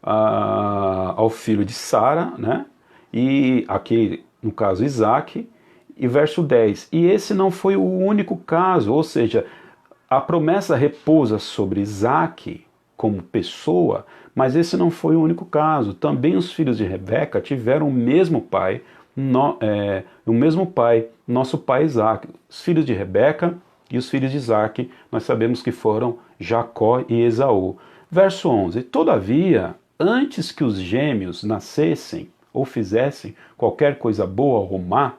S1: ao filho de Sara, né? E aqui, no caso, Isaque, e verso 10. E esse não foi o único caso, ou seja, a promessa repousa sobre Isaque como pessoa, mas esse não foi o único caso. Também os filhos de Rebeca tiveram o mesmo pai, nosso pai Isaque. Os filhos de Rebeca e os filhos de Isaque, nós sabemos que foram Jacó e Esaú. Verso 11. Todavia, antes que os gêmeos nascessem, ou fizessem qualquer coisa boa ou má,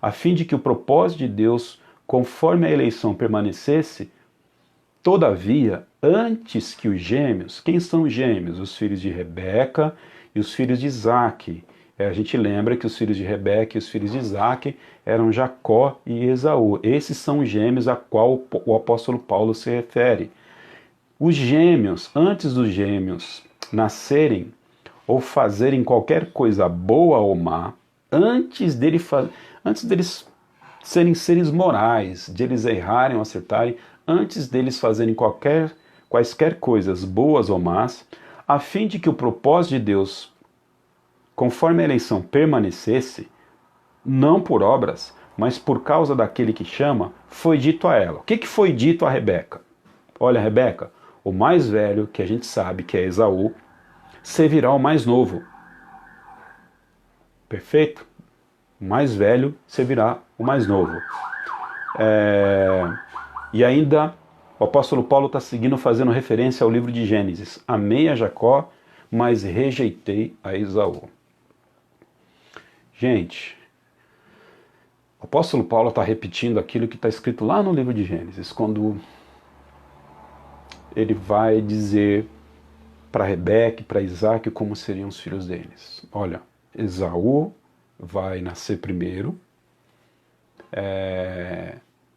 S1: a fim de que o propósito de Deus, conforme a eleição, permanecesse, todavia, antes que os gêmeos, quem são os gêmeos? Os filhos de Rebeca e os filhos de Isaque. A gente lembra que os filhos de Rebeca e os filhos de Isaque eram Jacó e Esaú. Esses são os gêmeos a qual o apóstolo Paulo se refere. Os gêmeos, antes dos gêmeos nascerem, ou fazerem qualquer coisa boa ou má, antes deles serem seres morais, de eles errarem ou acertarem, antes deles fazerem quaisquer coisas boas ou más, a fim de que o propósito de Deus, conforme a eleição permanecesse, não por obras, mas por causa daquele que chama, foi dito a ela. O que foi dito a Rebeca? Olha, Rebeca, o mais velho, que a gente sabe que é Esaú, servirá ao mais novo. Perfeito? O mais velho servirá o mais novo. E ainda o apóstolo Paulo está seguindo fazendo referência ao livro de Gênesis. Amei a Jacó, mas rejeitei a Esaú. Gente, o apóstolo Paulo está repetindo aquilo que está escrito lá no livro de Gênesis, quando ele vai dizer para Rebeca e para Isaac como seriam os filhos deles. Olha, Esaú vai nascer primeiro,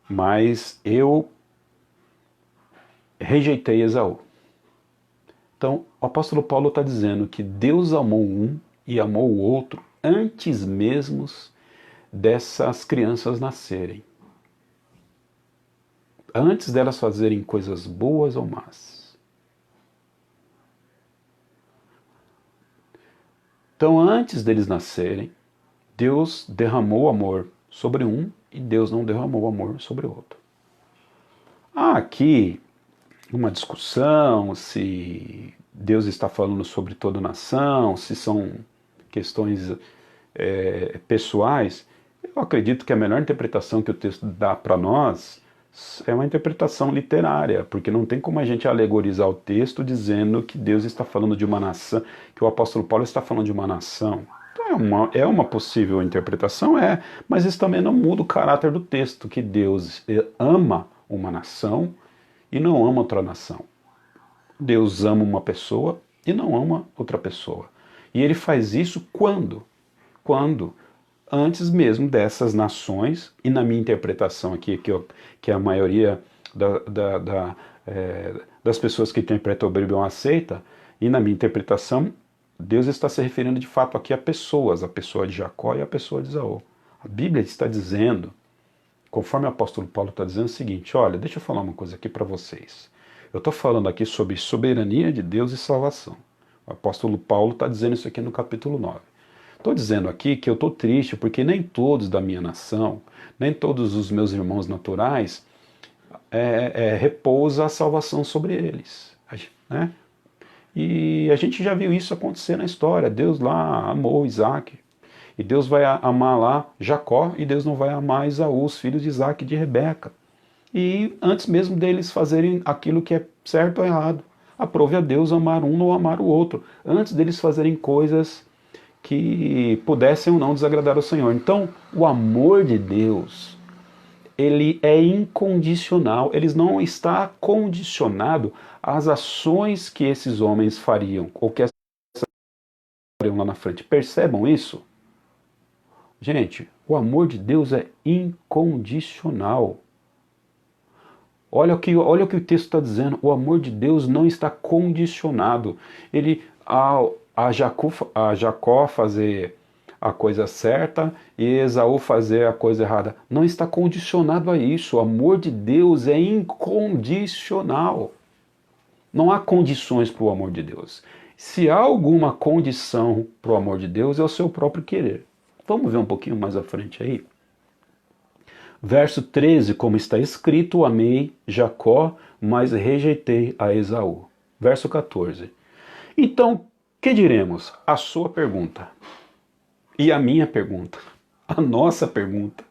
S1: mas eu rejeitei Esaú. Então, o apóstolo Paulo está dizendo que Deus amou um e amou o outro antes mesmo dessas crianças nascerem. Antes delas fazerem coisas boas ou más. Então, antes deles nascerem, Deus derramou amor sobre um e Deus não derramou amor sobre o outro. Há aqui uma discussão se Deus está falando sobre toda a nação, se são questões pessoais. Eu acredito que a melhor interpretação que o texto dá para nós é uma interpretação literária, porque não tem como a gente alegorizar o texto dizendo que Deus está falando de uma nação, que o apóstolo Paulo está falando de uma nação. Então é uma possível interpretação, mas isso também não muda o caráter do texto, que Deus ama uma nação e não ama outra nação. Deus ama uma pessoa e não ama outra pessoa. E ele faz isso quando? Quando? Antes mesmo dessas nações, e na minha interpretação aqui, que a maioria das pessoas que interpretam a Bíblia aceita, e na minha interpretação, Deus está se referindo de fato aqui a pessoas, a pessoa de Jacó e a pessoa de Esaú. A Bíblia está dizendo, conforme o apóstolo Paulo está dizendo o seguinte, olha, deixa eu falar uma coisa aqui para vocês. Eu estou falando aqui sobre soberania de Deus e salvação. O apóstolo Paulo está dizendo isso aqui no capítulo 9. Estou dizendo aqui que eu estou triste porque nem todos da minha nação, nem todos os meus irmãos naturais repousa a salvação sobre eles. Né? E a gente já viu isso acontecer na história. Deus lá amou Isaac. E Deus vai amar lá Jacó e Deus não vai amar Esaú, os filhos de Isaac e de Rebeca. E antes mesmo deles fazerem aquilo que é certo ou errado, aprove a Deus amar um ou amar o outro. Antes deles fazerem coisas que pudessem ou não desagradar ao Senhor. Então, o amor de Deus, ele é incondicional, ele não está condicionado às ações que esses homens fariam, ou que essas fariam lá na frente. Percebam isso? Gente, o amor de Deus é incondicional. Olha o que o texto está dizendo, o amor de Deus não está condicionado. A Jacó fazer a coisa certa e Esaú fazer a coisa errada. Não está condicionado a isso. O amor de Deus é incondicional. Não há condições para o amor de Deus. Se há alguma condição para o amor de Deus, é o seu próprio querer. Vamos ver um pouquinho mais à frente aí. Verso 13, como está escrito, amei Jacó, mas rejeitei a Esaú. Verso 14. Então, que diremos? A sua pergunta e a minha pergunta, a nossa pergunta.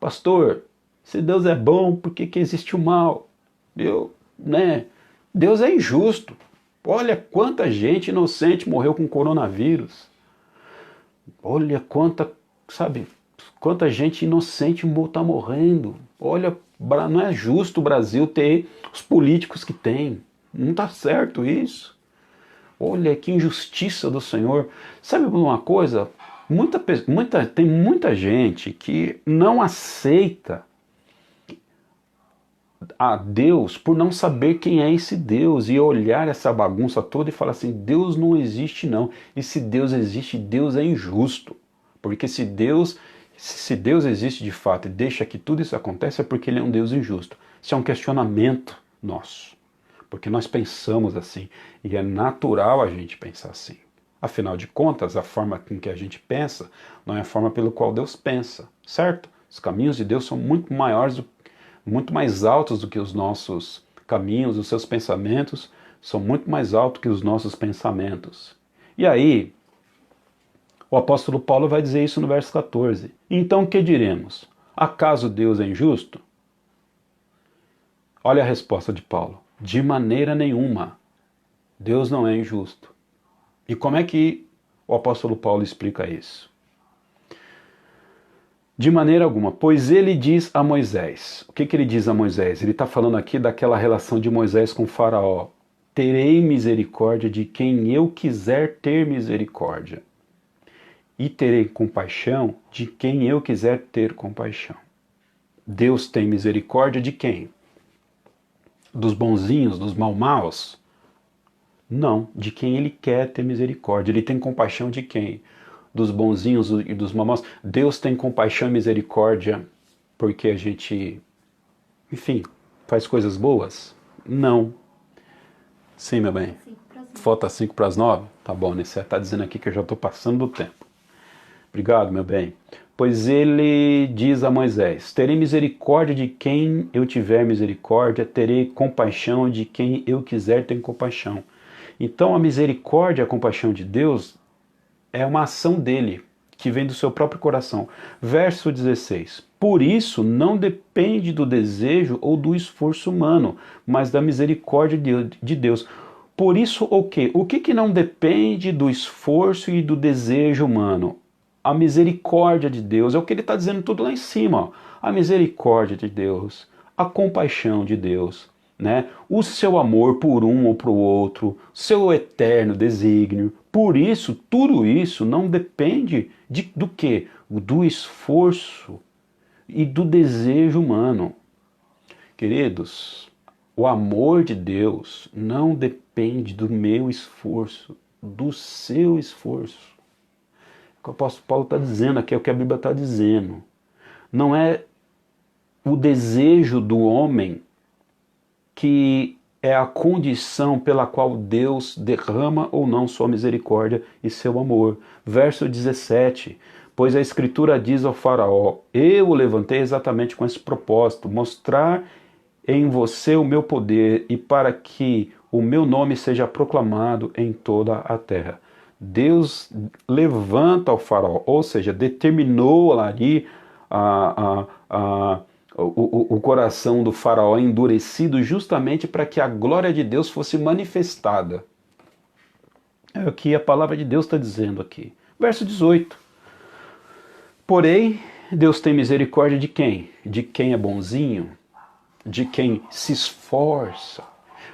S1: Pastor, se Deus é bom, por que existe o mal? Deus é injusto. Olha quanta gente inocente morreu com coronavírus. Olha quanta gente inocente está morrendo. Olha, não é justo o Brasil ter os políticos que tem. Não está certo isso. Olha que injustiça do Senhor. Sabe uma coisa? Tem muita gente que não aceita a Deus por não saber quem é esse Deus e olhar essa bagunça toda e falar assim, Deus não existe não. E se Deus existe, Deus é injusto. Porque se Deus existe de fato e deixa que tudo isso aconteça é porque ele é um Deus injusto. Isso é um questionamento nosso. Porque nós pensamos assim e é natural a gente pensar assim. Afinal de contas, a forma com que a gente pensa não é a forma pelo qual Deus pensa, certo? Os caminhos de Deus são muito maiores, muito mais altos do que os nossos caminhos, os seus pensamentos são muito mais altos que os nossos pensamentos. E aí, o apóstolo Paulo vai dizer isso no verso 14. Então o que diremos? Acaso Deus é injusto? Olha a resposta de Paulo. De maneira nenhuma. Deus não é injusto. E como é que o apóstolo Paulo explica isso? De maneira alguma, pois ele diz a Moisés. O que ele diz a Moisés? Ele está falando aqui daquela relação de Moisés com Faraó. Terei misericórdia de quem eu quiser ter misericórdia. E terei compaixão de quem eu quiser ter compaixão. Deus tem misericórdia de quem? Dos bonzinhos, dos mal-maus? Não, de quem ele quer ter misericórdia. Ele tem compaixão de quem? Dos bonzinhos e dos mal-maus. Deus tem compaixão e misericórdia porque a gente, enfim, faz coisas boas? Não. Sim, meu bem. Falta 5 para as 9? Tá bom, né? Você está dizendo aqui que eu já estou passando do tempo. Obrigado, meu bem. Pois ele diz a Moisés, terei misericórdia de quem eu tiver misericórdia, terei compaixão de quem eu quiser ter compaixão. Então a misericórdia e a compaixão de Deus é uma ação dele, que vem do seu próprio coração. Verso 16. Por isso não depende do desejo ou do esforço humano, mas da misericórdia de Deus. Por isso o quê? O que não depende do esforço e do desejo humano? A misericórdia de Deus, é o que ele está dizendo tudo lá em cima. Ó. A misericórdia de Deus, a compaixão de Deus, né? O seu amor por um ou para o outro, seu eterno desígnio. Por isso, tudo isso não depende do quê? Do esforço e do desejo humano. Queridos, o amor de Deus não depende do meu esforço, do seu esforço. O que o apóstolo Paulo está dizendo aqui é o que a Bíblia está dizendo. Não é o desejo do homem que é a condição pela qual Deus derrama ou não sua misericórdia e seu amor. Verso 17. Pois a Escritura diz ao faraó, eu o levantei exatamente com esse propósito, mostrar em você o meu poder e para que o meu nome seja proclamado em toda a terra. Deus levanta o faraó, ou seja, determinou ali o coração do faraó endurecido justamente para que a glória de Deus fosse manifestada. É o que a palavra de Deus está dizendo aqui. Verso 18. Porém, Deus tem misericórdia de quem? De quem é bonzinho, de quem se esforça,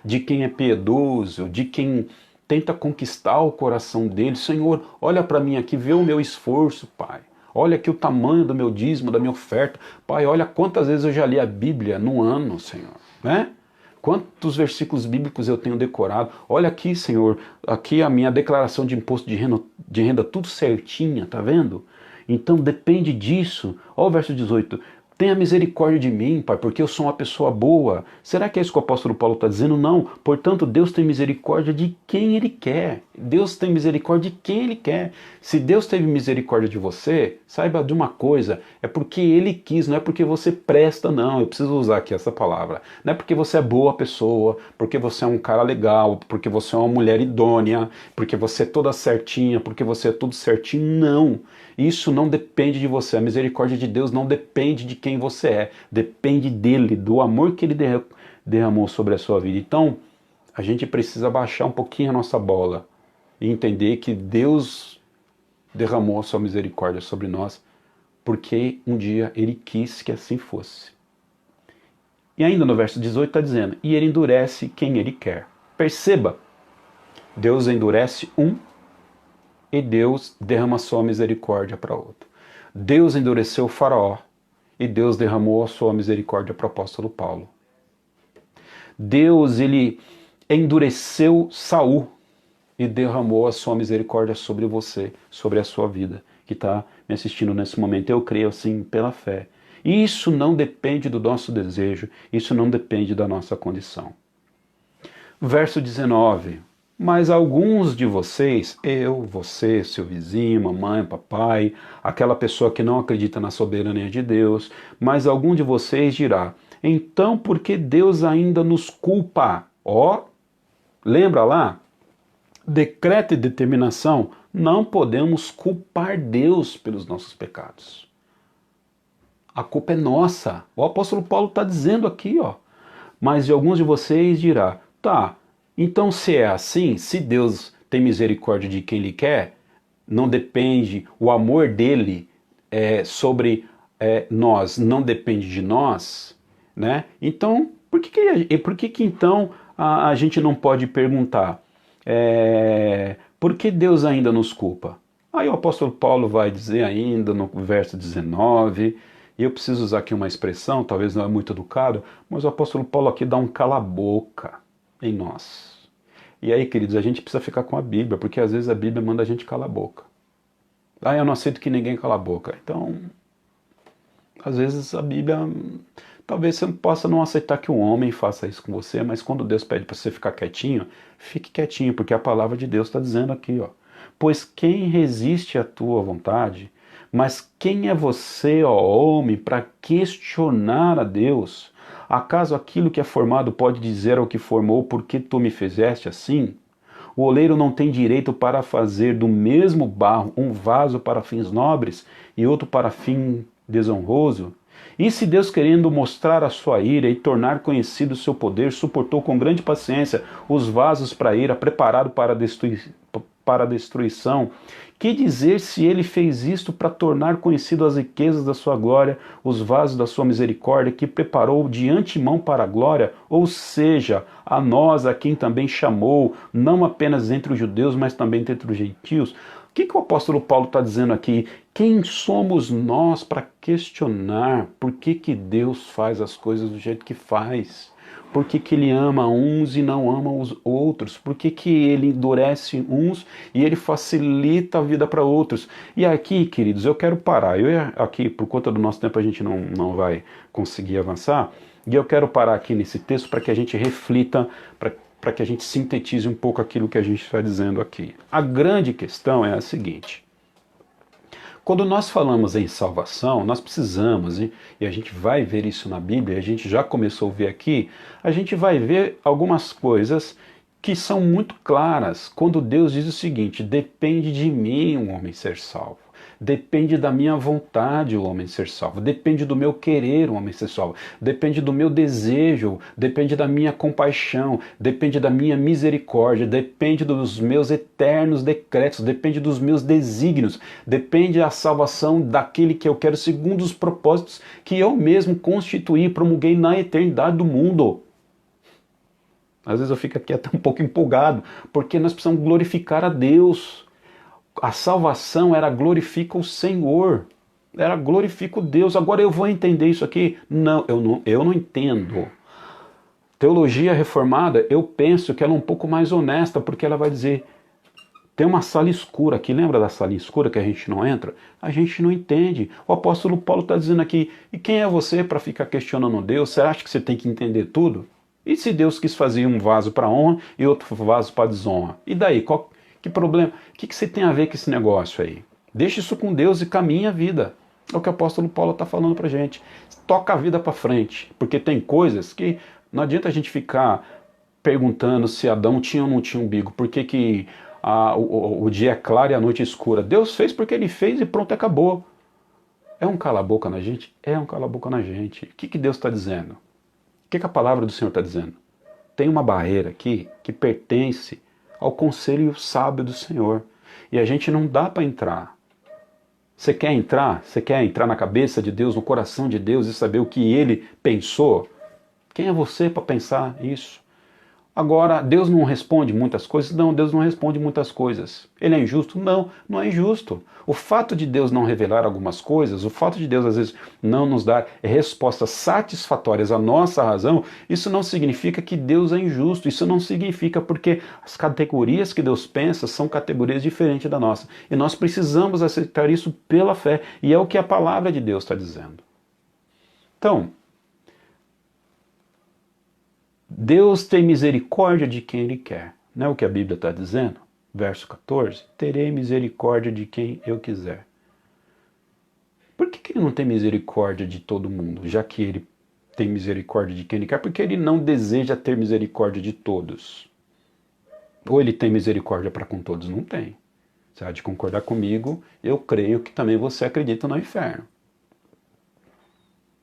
S1: de quem é piedoso, de quem tenta conquistar o coração dele. Senhor, olha para mim aqui, vê o meu esforço, Pai. Olha aqui o tamanho do meu dízimo, da minha oferta. Pai, olha quantas vezes eu já li a Bíblia no ano, Senhor. Né? Quantos versículos bíblicos eu tenho decorado. Olha aqui, Senhor, aqui a minha declaração de imposto de renda tudo certinha, tá vendo? Então depende disso. Olha o verso 18. Tenha misericórdia de mim, Pai, porque eu sou uma pessoa boa. Será que é isso que o apóstolo Paulo está dizendo? Não. Portanto, Deus tem misericórdia de quem Ele quer. Deus tem misericórdia de quem Ele quer. Se Deus teve misericórdia de você, saiba de uma coisa, é porque Ele quis, não é porque você presta, não. Eu preciso usar aqui essa palavra. Não é porque você é boa pessoa, porque você é um cara legal, porque você é uma mulher idônea, porque você é toda certinha, porque você é tudo certinho. Não. Isso não depende de você. A misericórdia de Deus não depende de quem você é. Depende dele, do amor que ele derramou sobre a sua vida. Então, a gente precisa baixar um pouquinho a nossa bola e entender que Deus derramou a sua misericórdia sobre nós porque um dia ele quis que assim fosse. E ainda no verso 18 está dizendo, e ele endurece quem ele quer. Perceba, Deus endurece um e Deus derrama sua misericórdia para outro. Deus endureceu o faraó e Deus derramou a sua misericórdia para o apóstolo Paulo. Deus, ele endureceu Saul e derramou a sua misericórdia sobre você, sobre a sua vida, que está me assistindo nesse momento. Eu creio assim pela fé. Isso não depende do nosso desejo, isso não depende da nossa condição. Verso 19. Mas alguns de vocês, eu, você, seu vizinho, mamãe, papai, aquela pessoa que não acredita na soberania de Deus, mas algum de vocês dirá, então por que Deus ainda nos culpa? Ó, lembra lá? Decreto e determinação, não podemos culpar Deus pelos nossos pecados. A culpa é nossa. O apóstolo Paulo está dizendo aqui, ó. Mas de alguns de vocês dirá, tá, então se é assim, se Deus tem misericórdia de quem Ele quer, não depende, o amor dele sobre nós não depende de nós, né? Então, por que então a gente não pode perguntar, por que Deus ainda nos culpa? Aí o apóstolo Paulo vai dizer ainda no verso 19, e eu preciso usar aqui uma expressão, talvez não é muito educado, mas o apóstolo Paulo aqui dá um cala-boca em nós. E aí, queridos, a gente precisa ficar com a Bíblia, porque às vezes a Bíblia manda a gente calar a boca. Ah, eu não aceito que ninguém cala a boca. Então, às vezes a Bíblia, talvez você possa não aceitar que um homem faça isso com você, mas quando Deus pede para você ficar quietinho, fique quietinho, porque a palavra de Deus está dizendo aqui, ó. Pois quem resiste à tua vontade, mas quem é você, ó homem, para questionar a Deus? Acaso aquilo que é formado pode dizer ao que formou, por que tu me fizeste assim? O oleiro não tem direito para fazer do mesmo barro um vaso para fins nobres e outro para fim desonroso? E se Deus, querendo mostrar a sua ira e tornar conhecido o seu poder, suportou com grande paciência os vasos para ira, preparado para a destruição, que dizer se ele fez isto para tornar conhecido as riquezas da sua glória, os vasos da sua misericórdia, que preparou de antemão para a glória, ou seja, a nós, a quem também chamou, não apenas entre os judeus, mas também entre os gentios? O que o apóstolo Paulo está dizendo aqui? Quem somos nós para questionar por que Deus faz as coisas do jeito que faz? Por que Ele ama uns e não ama os outros? Por que Ele endurece uns e Ele facilita a vida para outros? E aqui, queridos, eu quero parar. Aqui, por conta do nosso tempo, a gente não vai conseguir avançar. E eu quero parar aqui nesse texto para que a gente reflita, para que a gente sintetize um pouco aquilo que a gente está dizendo aqui. A grande questão é a seguinte. Quando nós falamos em salvação, nós precisamos, e a gente vai ver isso na Bíblia, a gente já começou a ver aqui, a gente vai ver algumas coisas que são muito claras. Quando Deus diz o seguinte, depende de mim um homem ser salvo. Depende da minha vontade o homem ser salvo, depende do meu querer o homem ser salvo, depende do meu desejo, depende da minha compaixão, depende da minha misericórdia, depende dos meus eternos decretos, depende dos meus desígnios, depende da salvação daquele que eu quero segundo os propósitos que eu mesmo constituí e promulguei na eternidade do mundo. Às vezes eu fico aqui até um pouco empolgado, porque nós precisamos glorificar a Deus. A salvação era glorifica o Senhor, era glorifica o Deus. Agora eu vou entender isso aqui? Não, eu não entendo. Teologia reformada, eu penso que ela é um pouco mais honesta, porque ela vai dizer, tem uma sala escura aqui, lembra da sala escura que a gente não entra? A gente não entende. O apóstolo Paulo está dizendo aqui, e quem é você para ficar questionando Deus? Você acha que você tem que entender tudo? E se Deus quis fazer um vaso para honra e outro vaso para desonra? E daí, que problema? O que você tem a ver com esse negócio aí? Deixa isso com Deus e caminha a vida. É o que o apóstolo Paulo está falando para a gente. Toca a vida para frente. Porque tem coisas que não adianta a gente ficar perguntando se Adão tinha ou não tinha umbigo. Por que o dia é claro e a noite é escura? Deus fez porque Ele fez e pronto, acabou. É um cala-boca na gente? É um cala-boca na gente. O que Deus está dizendo? O que a palavra do Senhor está dizendo? Tem uma barreira aqui que pertence ao conselho sábio do Senhor. E a gente não dá para entrar. Você quer entrar? Você quer entrar na cabeça de Deus, no coração de Deus e saber o que Ele pensou? Quem é você para pensar isso? Agora, Deus não responde muitas coisas? Não, Deus não responde muitas coisas. Ele é injusto? Não, não é injusto. O fato de Deus não revelar algumas coisas, o fato de Deus às vezes não nos dar respostas satisfatórias à nossa razão, isso não significa que Deus é injusto. Isso não significa porque as categorias que Deus pensa são categorias diferentes da nossa. E nós precisamos aceitar isso pela fé. E é o que a palavra de Deus está dizendo. Então, Deus tem misericórdia de quem Ele quer. Não é o que a Bíblia está dizendo? Verso 14. Terei misericórdia de quem eu quiser. Por que Ele não tem misericórdia de todo mundo? Já que Ele tem misericórdia de quem Ele quer, porque Ele não deseja ter misericórdia de todos. Ou Ele tem misericórdia para com todos? Não tem. Você há de concordar comigo, eu creio que também você acredita no inferno.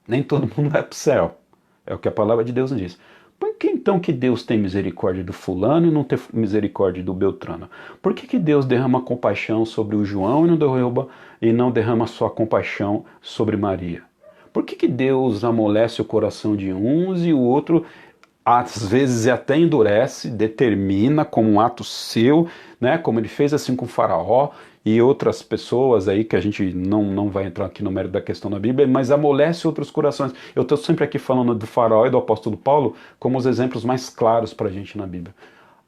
S1: Nem todo mundo vai para o céu. É o que a palavra de Deus nos diz. Por que então que Deus tem misericórdia do fulano e não tem misericórdia do Beltrano? Por que Deus derrama compaixão sobre o João e não derrama sua compaixão sobre Maria? Por que Deus amolece o coração de uns e o outro, às vezes até endurece, determina como um ato seu, né? Como ele fez assim com o Faraó e outras pessoas aí que a gente não vai entrar aqui no mérito da questão da Bíblia, mas amolece outros corações. Eu estou sempre aqui falando do Faraó e do apóstolo Paulo como os exemplos mais claros para a gente na Bíblia.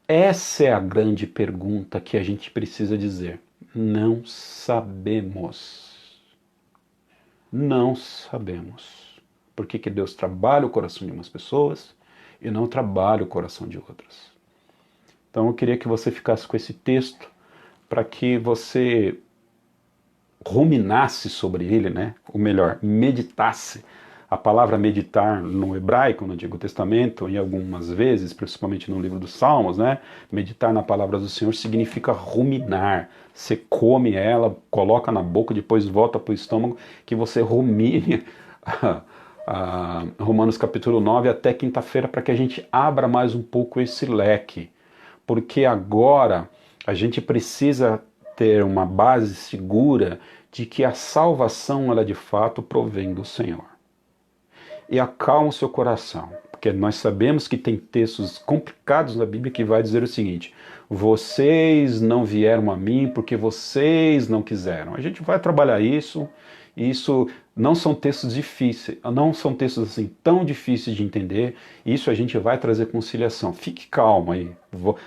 S1: Essa é a grande pergunta que a gente precisa dizer. Não sabemos. Não sabemos. Por que Deus trabalha o coração de umas pessoas e não trabalha o coração de outras? Então eu queria que você ficasse com esse texto para que você ruminasse sobre ele, né? Ou melhor, meditasse. A palavra meditar no hebraico, no Antigo Testamento, e algumas vezes, principalmente no livro dos Salmos, né? Meditar na palavra do Senhor significa ruminar. Você come ela, coloca na boca, depois volta para o estômago, que você rumine Romanos capítulo 9 até quinta-feira, para que a gente abra mais um pouco esse leque. Porque agora a gente precisa ter uma base segura de que a salvação, ela de fato provém do Senhor. E acalma o seu coração, porque nós sabemos que tem textos complicados na Bíblia que vai dizer o seguinte: vocês não vieram a mim porque vocês não quiseram. A gente vai trabalhar isso. Isso não são textos difíceis, não são textos assim tão difíceis de entender. Isso a gente vai trazer conciliação. Fique calmo aí.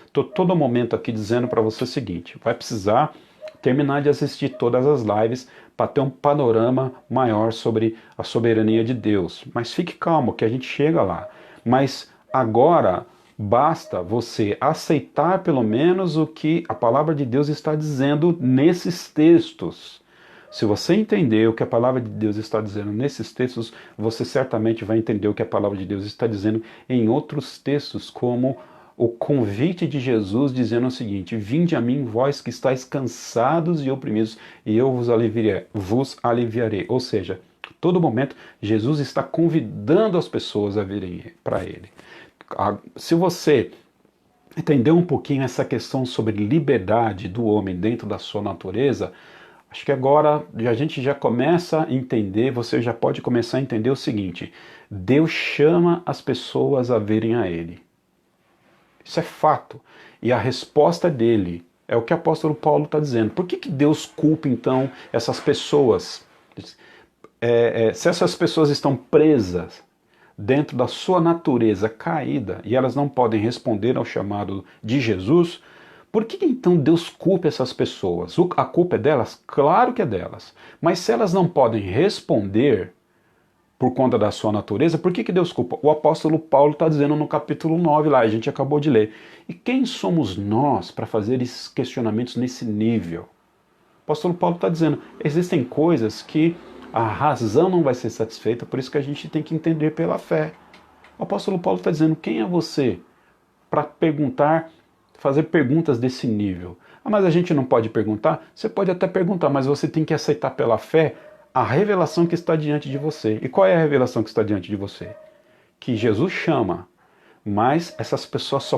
S1: Estou todo momento aqui dizendo para você o seguinte: vai precisar terminar de assistir todas as lives para ter um panorama maior sobre a soberania de Deus. Mas fique calmo que a gente chega lá. Mas agora basta você aceitar pelo menos o que a palavra de Deus está dizendo nesses textos. Se você entender o que a palavra de Deus está dizendo nesses textos, você certamente vai entender o que a palavra de Deus está dizendo em outros textos, como o convite de Jesus dizendo o seguinte: vinde a mim, vós que estáis cansados e oprimidos, e eu vos aliviarei. Ou seja, a todo momento, Jesus está convidando as pessoas a virem para Ele. Se você entender um pouquinho essa questão sobre liberdade do homem dentro da sua natureza, acho que agora a gente já começa a entender, você já pode começar a entender o seguinte: Deus chama as pessoas a virem a Ele. Isso é fato. E a resposta dele é o que o apóstolo Paulo está dizendo. Por que Deus culpa então essas pessoas? Se essas pessoas estão presas dentro da sua natureza caída e elas não podem responder ao chamado de Jesus, por que então Deus culpa essas pessoas? A culpa é delas? Claro que é delas. Mas se elas não podem responder por conta da sua natureza, por que Deus culpa? O apóstolo Paulo está dizendo no capítulo 9 lá, a gente acabou de ler. E quem somos nós para fazer esses questionamentos nesse nível? O apóstolo Paulo está dizendo, existem coisas que a razão não vai ser satisfeita, por isso que a gente tem que entender pela fé. O apóstolo Paulo está dizendo, quem é você para fazer perguntas desse nível? Ah, mas a gente não pode perguntar? Você pode até perguntar, mas você tem que aceitar pela fé a revelação que está diante de você. E qual é a revelação que está diante de você? Que Jesus chama, mas essas pessoas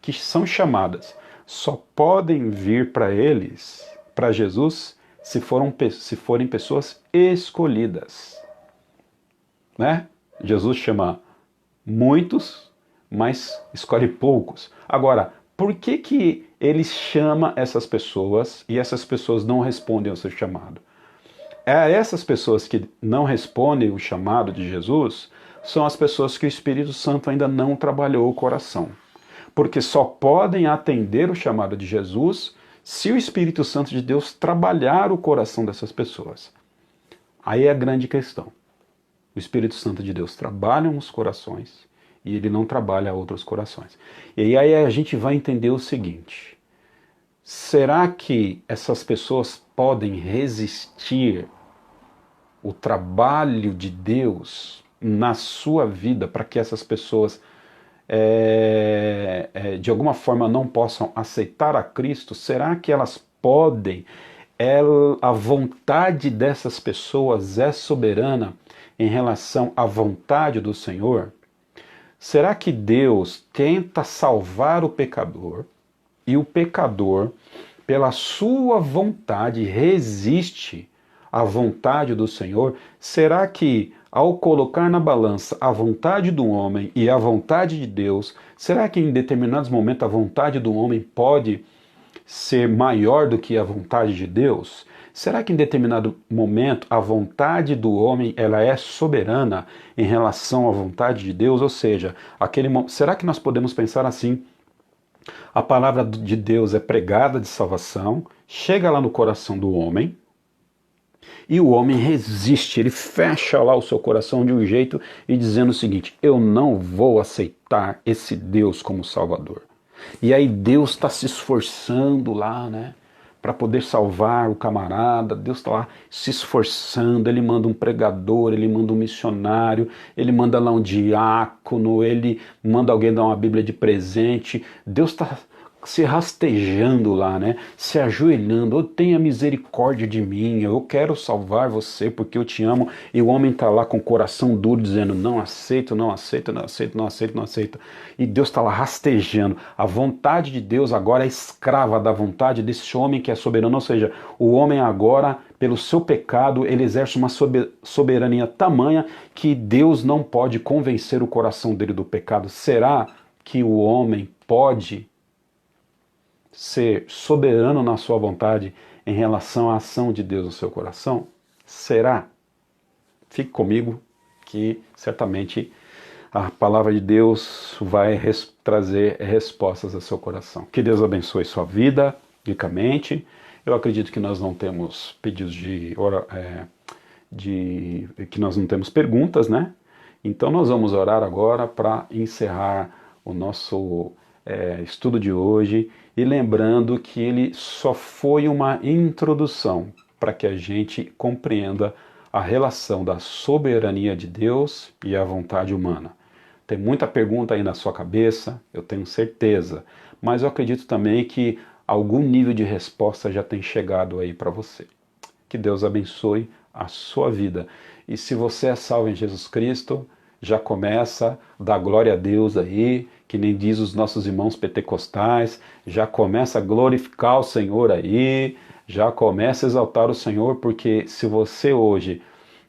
S1: que são chamadas só podem vir para eles, para Jesus, se forem pessoas escolhidas. Né? Jesus chama muitos, mas escolhe poucos. Agora, por que que ele chama essas pessoas e essas pessoas não respondem ao seu chamado? Essas pessoas que não respondem o chamado de Jesus são as pessoas que o Espírito Santo ainda não trabalhou o coração. Porque só podem atender o chamado de Jesus se o Espírito Santo de Deus trabalhar o coração dessas pessoas. Aí é a grande questão. O Espírito Santo de Deus trabalha uns corações e ele não trabalha outros corações. E aí a gente vai entender o seguinte: será que essas pessoas podem resistir o trabalho de Deus na sua vida para que essas pessoas de alguma forma não possam aceitar a Cristo? Será que elas podem? A vontade dessas pessoas é soberana em relação à vontade do Senhor? Será que Deus tenta salvar o pecador e o pecador, pela sua vontade, resiste à vontade do Senhor? Será que, ao colocar na balança a vontade do homem e a vontade de Deus, será que em determinados momentos a vontade do homem pode ser maior do que a vontade de Deus? Será que em determinado momento a vontade do homem ela é soberana em relação à vontade de Deus? Ou seja, será que nós podemos pensar assim? A palavra de Deus é pregada de salvação, chega lá no coração do homem, e o homem resiste, ele fecha lá o seu coração de um jeito e dizendo o seguinte: eu não vou aceitar esse Deus como Salvador. E aí Deus está se esforçando lá, né, para poder salvar o camarada. Deus está lá se esforçando, ele manda um pregador, ele manda um missionário, ele manda lá um diácono, ele manda alguém dar uma Bíblia de presente. Deus está se rastejando lá, né? Se ajoelhando: oh, tenha misericórdia de mim, eu quero salvar você porque eu te amo. E o homem está lá com o coração duro dizendo: não aceito, não aceito, não aceito, não aceito, não aceito. E Deus está lá rastejando. A vontade de Deus agora é escrava da vontade desse homem que é soberano. Ou seja, o homem agora, pelo seu pecado, ele exerce uma soberania tamanha que Deus não pode convencer o coração dele do pecado. Será que o homem pode ser soberano na sua vontade em relação à ação de Deus no seu coração? Será? Fique comigo que certamente a palavra de Deus vai trazer respostas ao seu coração. Que Deus abençoe sua vida ricamente. Eu acredito que nós não temos pedidos que nós não temos perguntas, né? Então nós vamos orar agora para encerrar o nosso estudo de hoje, e lembrando que ele só foi uma introdução para que a gente compreenda a relação da soberania de Deus e a vontade humana. Tem muita pergunta aí na sua cabeça, eu tenho certeza, mas eu acredito também que algum nível de resposta já tem chegado aí para você. Que Deus abençoe a sua vida. E se você é salvo em Jesus Cristo, já começa a dar glória a Deus aí, que nem diz os nossos irmãos pentecostais, já começa a glorificar o Senhor aí, já começa a exaltar o Senhor, porque se você hoje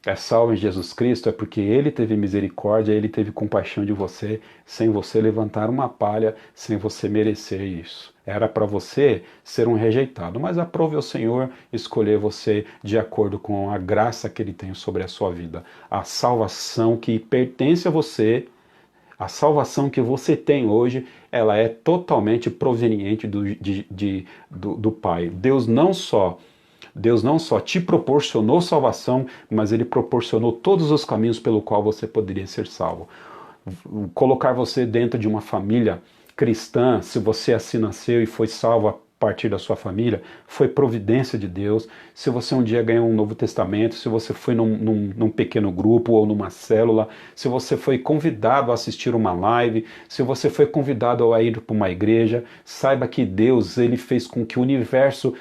S1: é salvo em Jesus Cristo, é porque Ele teve misericórdia, Ele teve compaixão de você, sem você levantar uma palha, sem você merecer isso. Era para você ser um rejeitado, mas aprove ao Senhor escolher você de acordo com a graça que Ele tem sobre a sua vida. A salvação que pertence a você, a salvação que você tem hoje, ela é totalmente proveniente do Pai. Deus não só te proporcionou salvação, mas Ele proporcionou todos os caminhos pelo qual você poderia ser salvo. Colocar você dentro de uma família cristã, se você assim nasceu e foi salvo a partir da sua família, foi providência de Deus. Se você um dia ganhou um Novo Testamento, se você foi num pequeno grupo ou numa célula, se você foi convidado a assistir uma live, se você foi convidado a ir para uma igreja, saiba que Deus, Ele fez com que o universo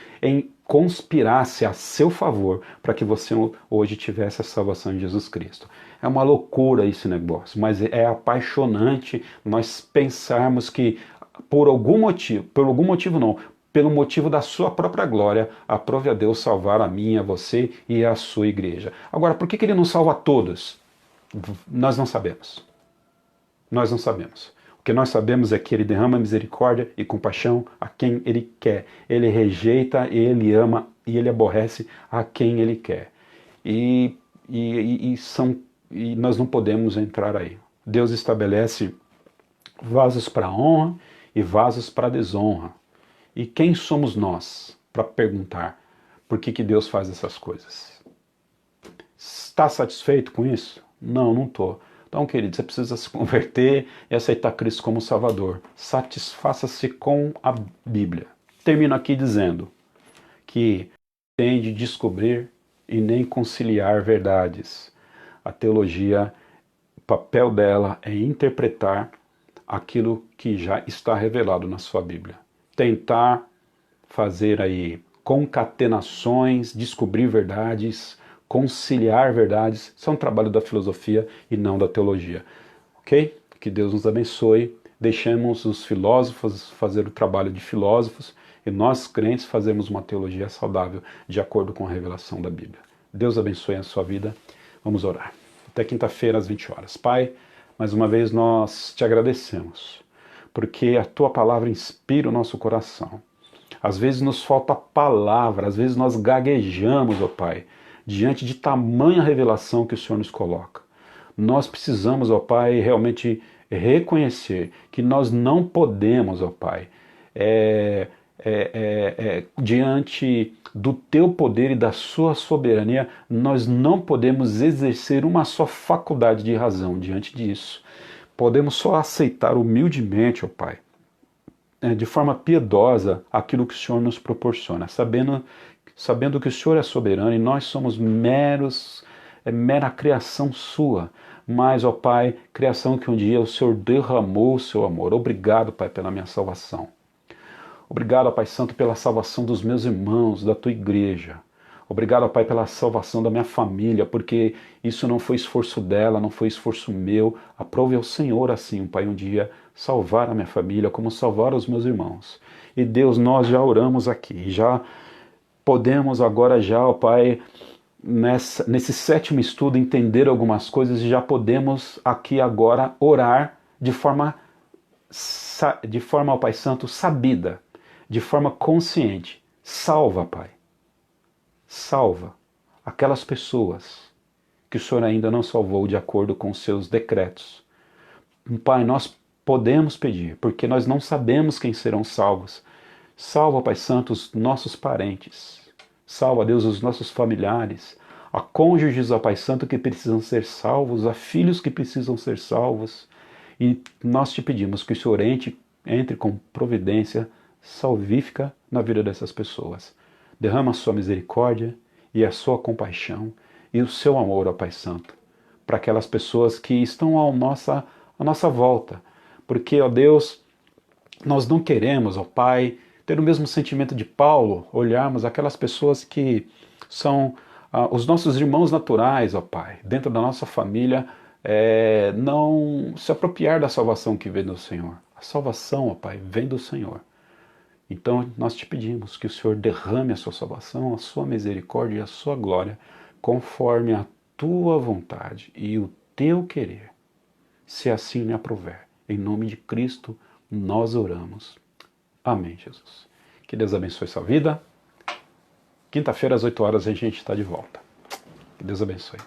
S1: conspirasse a seu favor para que você hoje tivesse a salvação em Jesus Cristo. É uma loucura esse negócio, mas é apaixonante nós pensarmos que pelo motivo da sua própria glória, aprove a Deus salvar a mim, a você e a sua igreja. Agora, por que Ele não salva todos? Nós não sabemos. Nós não sabemos. O que nós sabemos é que Ele derrama misericórdia e compaixão a quem Ele quer. Ele rejeita, Ele ama e Ele aborrece a quem Ele quer. E nós não podemos entrar aí. Deus estabelece vasos para honra e vasos para desonra. E quem somos nós para perguntar por que Deus faz essas coisas? Está satisfeito com isso? Não, não estou. Então, querido, você precisa se converter e aceitar Cristo como Salvador. Satisfaça-se com a Bíblia. Termino aqui dizendo que tem de descobrir e nem conciliar verdades. A teologia, o papel dela é interpretar aquilo que já está revelado na sua Bíblia. Tentar fazer aí concatenações, descobrir verdades, conciliar verdades, isso é um trabalho da filosofia e não da teologia. Ok? Que Deus nos abençoe. Deixemos os filósofos fazer o trabalho de filósofos e nós, crentes, fazemos uma teologia saudável de acordo com a revelação da Bíblia. Deus abençoe a sua vida. Vamos orar. Até quinta-feira às 20 horas. Pai, mais uma vez nós te agradecemos, porque a tua palavra inspira o nosso coração. Às vezes nos falta palavra, às vezes nós gaguejamos, ó Pai, diante de tamanha revelação que o Senhor nos coloca. Nós precisamos, ó Pai, realmente reconhecer que nós não podemos, ó Pai, diante do teu poder e da sua soberania, nós não podemos exercer uma só faculdade de razão diante disso. Podemos só aceitar humildemente, ó Pai, de forma piedosa, aquilo que o Senhor nos proporciona, sabendo que o Senhor é soberano e nós somos mera criação sua, mas, ó Pai, criação que um dia o Senhor derramou o seu amor. Obrigado, Pai, pela minha salvação. Obrigado, ó Pai Santo, pela salvação dos meus irmãos, da tua igreja. Obrigado, ó Pai, pela salvação da minha família, porque isso não foi esforço dela, não foi esforço meu. Aprove ao Senhor, assim, Pai, um dia salvar a minha família, como salvar os meus irmãos. E Deus, nós já oramos aqui, já podemos agora já, ó Pai, nesse sétimo estudo, entender algumas coisas e já podemos aqui agora orar de forma, ó Pai Santo, sabida, de forma consciente. Salva, Pai. Salva aquelas pessoas que o Senhor ainda não salvou de acordo com os seus decretos. Pai, nós podemos pedir, porque nós não sabemos quem serão salvos. Salva, Pai Santo, os nossos parentes. Salva, Deus, os nossos familiares. Há cônjuges, ó Pai Santo, que precisam ser salvos. Há filhos que precisam ser salvos. E nós te pedimos que o Senhor entre com providência salvífica na vida dessas pessoas. Derrama a sua misericórdia e a sua compaixão e o seu amor, ó Pai Santo, para aquelas pessoas que estão à nossa volta. Porque, ó Deus, nós não queremos, ó Pai, ter o mesmo sentimento de Paulo, olharmos aquelas pessoas que são os nossos irmãos naturais, ó Pai, dentro da nossa família, não se apropriar da salvação que vem do Senhor. A salvação, ó Pai, vem do Senhor. Então nós te pedimos que o Senhor derrame a sua salvação, a sua misericórdia e a sua glória, conforme a tua vontade e o teu querer, se assim me aprouver. Em nome de Cristo nós oramos. Amém, Jesus. Que Deus abençoe sua vida. Quinta-feira às 8 horas a gente está de volta. Que Deus abençoe.